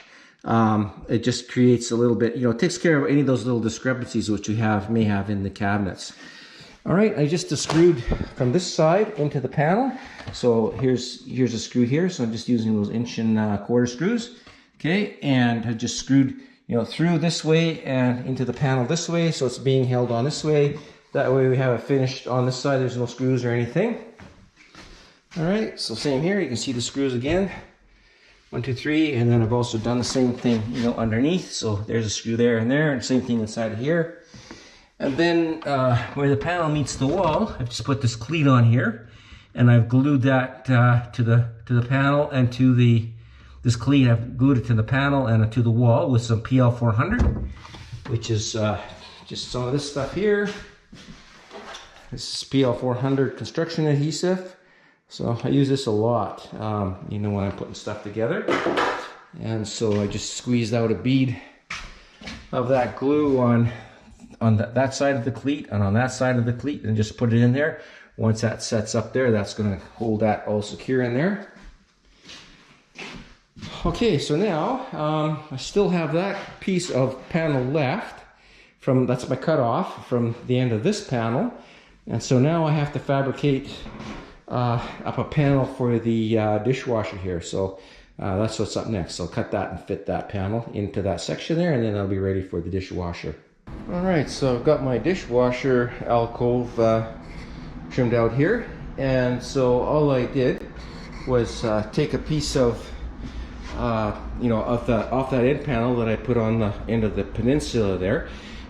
it just creates a little bit, you know, it takes care of any of those little discrepancies which you may have in the cabinets. All right, I just screwed from this side into the panel. So here's a screw here. So I'm just using those 1¼ screws. Okay, and I just screwed, you know, through this way and into the panel this way. So it's being held on this way. That way we have it finished on this side. There's no screws or anything. All right, so same here. You can see the screws again. 1, 2, 3, and then I've also done the same thing, you know, underneath. So there's a screw there, and same thing inside of here. And then where the panel meets the wall, I've just put this cleat on here, and I've glued that to the panel and to this cleat. I've glued it to the panel and to the wall with some PL 400, which is just some of this stuff here. This is PL 400 construction adhesive. So I use this a lot, you know, when I'm putting stuff together. And so I just squeezed out a bead of that glue on that side of the cleat and on that side of the cleat, and just put it in there. Once that sets up there, that's going to hold that all secure in there. Okay, so now I still have that piece of panel left. That's my cutoff from the end of this panel. And so now I have to fabricate up a panel for the dishwasher here. So that's what's up next. So I'll cut that and fit that panel into that section there, and then I'll be ready for the dishwasher. All right, so I've got my dishwasher alcove trimmed out here, and so all I did was take a piece of you know, off that end panel that I put on the end of the peninsula there,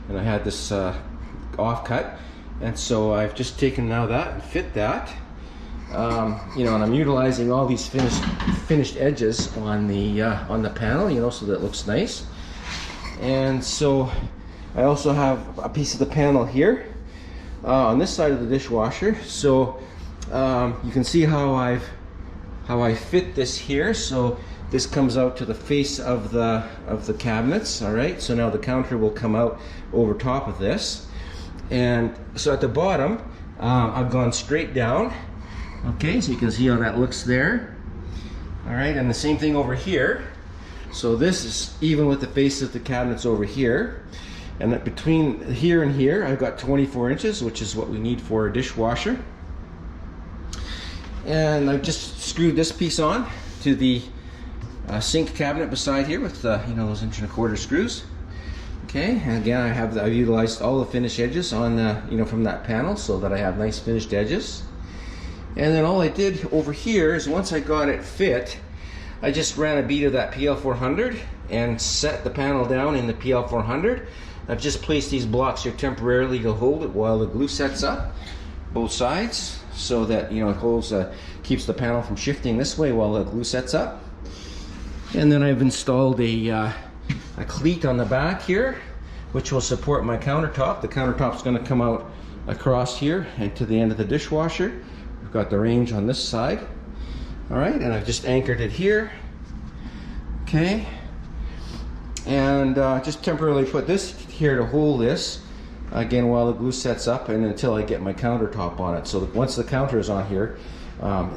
and I had this offcut, and so I've just taken now that and fit that. You know, and I'm utilizing all these finished edges on the panel, you know, so that it looks nice. And so I also have a piece of the panel here on this side of the dishwasher. So you can see how I fit this here. So this comes out to the face of the cabinets. All right. So now the counter will come out over top of this, and so at the bottom I've gone straight down. Okay, so you can see how that looks there. All right, and the same thing over here. So this is even with the face of the cabinets over here. And that between here and here, I've got 24 inches, which is what we need for a dishwasher. And I've just screwed this piece on to the sink cabinet beside here with you know, those 1¼ screws. Okay, and again, I've utilized all the finished edges on you know, from that panel, so that I have nice finished edges. And then all I did over here is, once I got it fit, I just ran a bead of that PL 400 and set the panel down in the PL 400. I've just placed these blocks here temporarily to hold it while the glue sets up both sides, so that, you know, it holds, keeps the panel from shifting this way while the glue sets up. And then I've installed a cleat on the back here, which will support my countertop. The countertop's going to come out across here and to the end of the dishwasher. We've got the range on this side. All right, and I've just anchored it here. Okay, and just temporarily put this here to hold this again while the glue sets up, and until I get my countertop on it. So that once the counter is on here,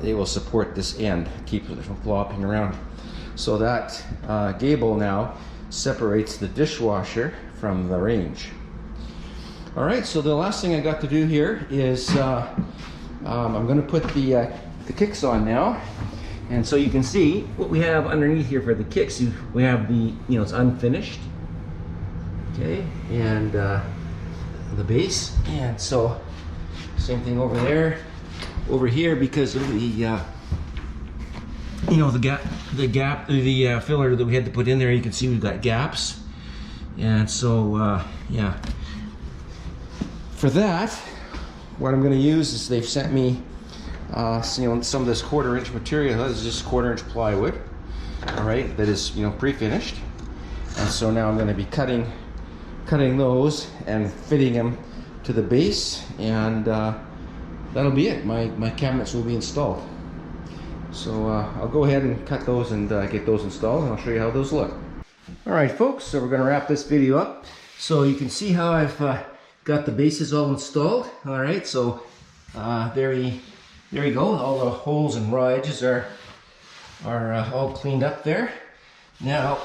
it will support this end, keep it from flopping around. So that gable now separates the dishwasher from the range. All right, so the last thing I got to do here is I'm going to put the kicks on now. And so you can see what we have underneath here for the kicks. We have the, you know, it's unfinished. Okay, and the base. And so same thing over there, over here, because of the you know, the filler that we had to put in there. You can see we've got gaps. And so yeah, for that, what I'm going to use is, they've sent me so, you know, some of this 1/4 inch material. This is just 1/4 inch plywood, all right, that is, you know, pre-finished. And so now I'm going to be cutting those and fitting them to the base, and that'll be it. My cabinets will be installed. So I'll go ahead and cut those and get those installed, and I'll show you how those look. All right, folks, so we're going to wrap this video up. So you can see how I've got the bases all installed. All right, so there you go. All the holes and ridges are all cleaned up there. Now,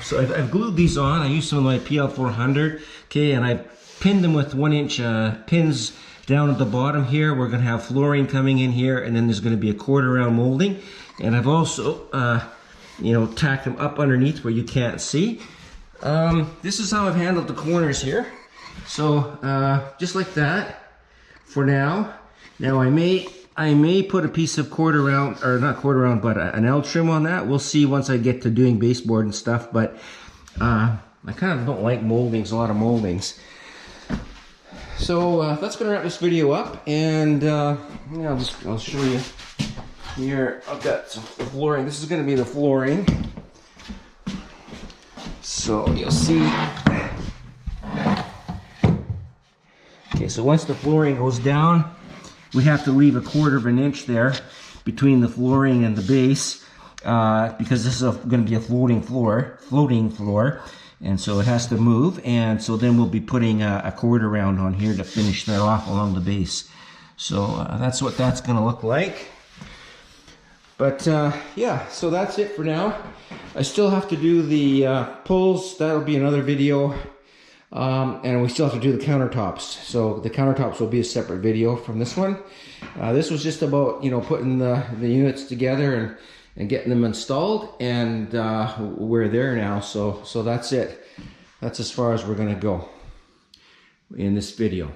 so I've glued these on. I used some of my PL400, okay, and I pinned them with 1-inch pins down at the bottom here. We're going to have flooring coming in here, and then there's going to be a quarter-round molding. And I've also, tacked them up underneath where you can't see. This is how I've handled the corners here. So just like that for now. Now I may put a piece of quarter-round, or not quarter-round, but an L trim on that. We'll see once I get to doing baseboard and stuff. But I kind of don't like moldings, a lot of moldings. So that's going to wrap this video up, and I'll show you here. I've got some flooring. This is going to be the flooring. So you'll see. Okay, so once the flooring goes down, we have to leave a 1/4 inch there between the flooring and the base because this is going to be a floating floor, and so it has to move. And so then we'll be putting a quarter round on here to finish that off along the base. So that's what that's going to look like. But yeah, so that's it for now. I still have to do the pulls. That'll be another video. And we still have to do the countertops. So the countertops will be a separate video from this one. This was just about, putting the units together and getting them installed. And we're there now. So that's it. That's as far as we're going to go in this video.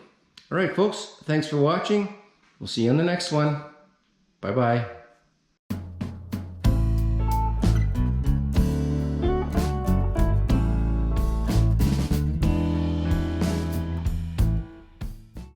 All right, folks. Thanks for watching. We'll see you on the next one. Bye-bye.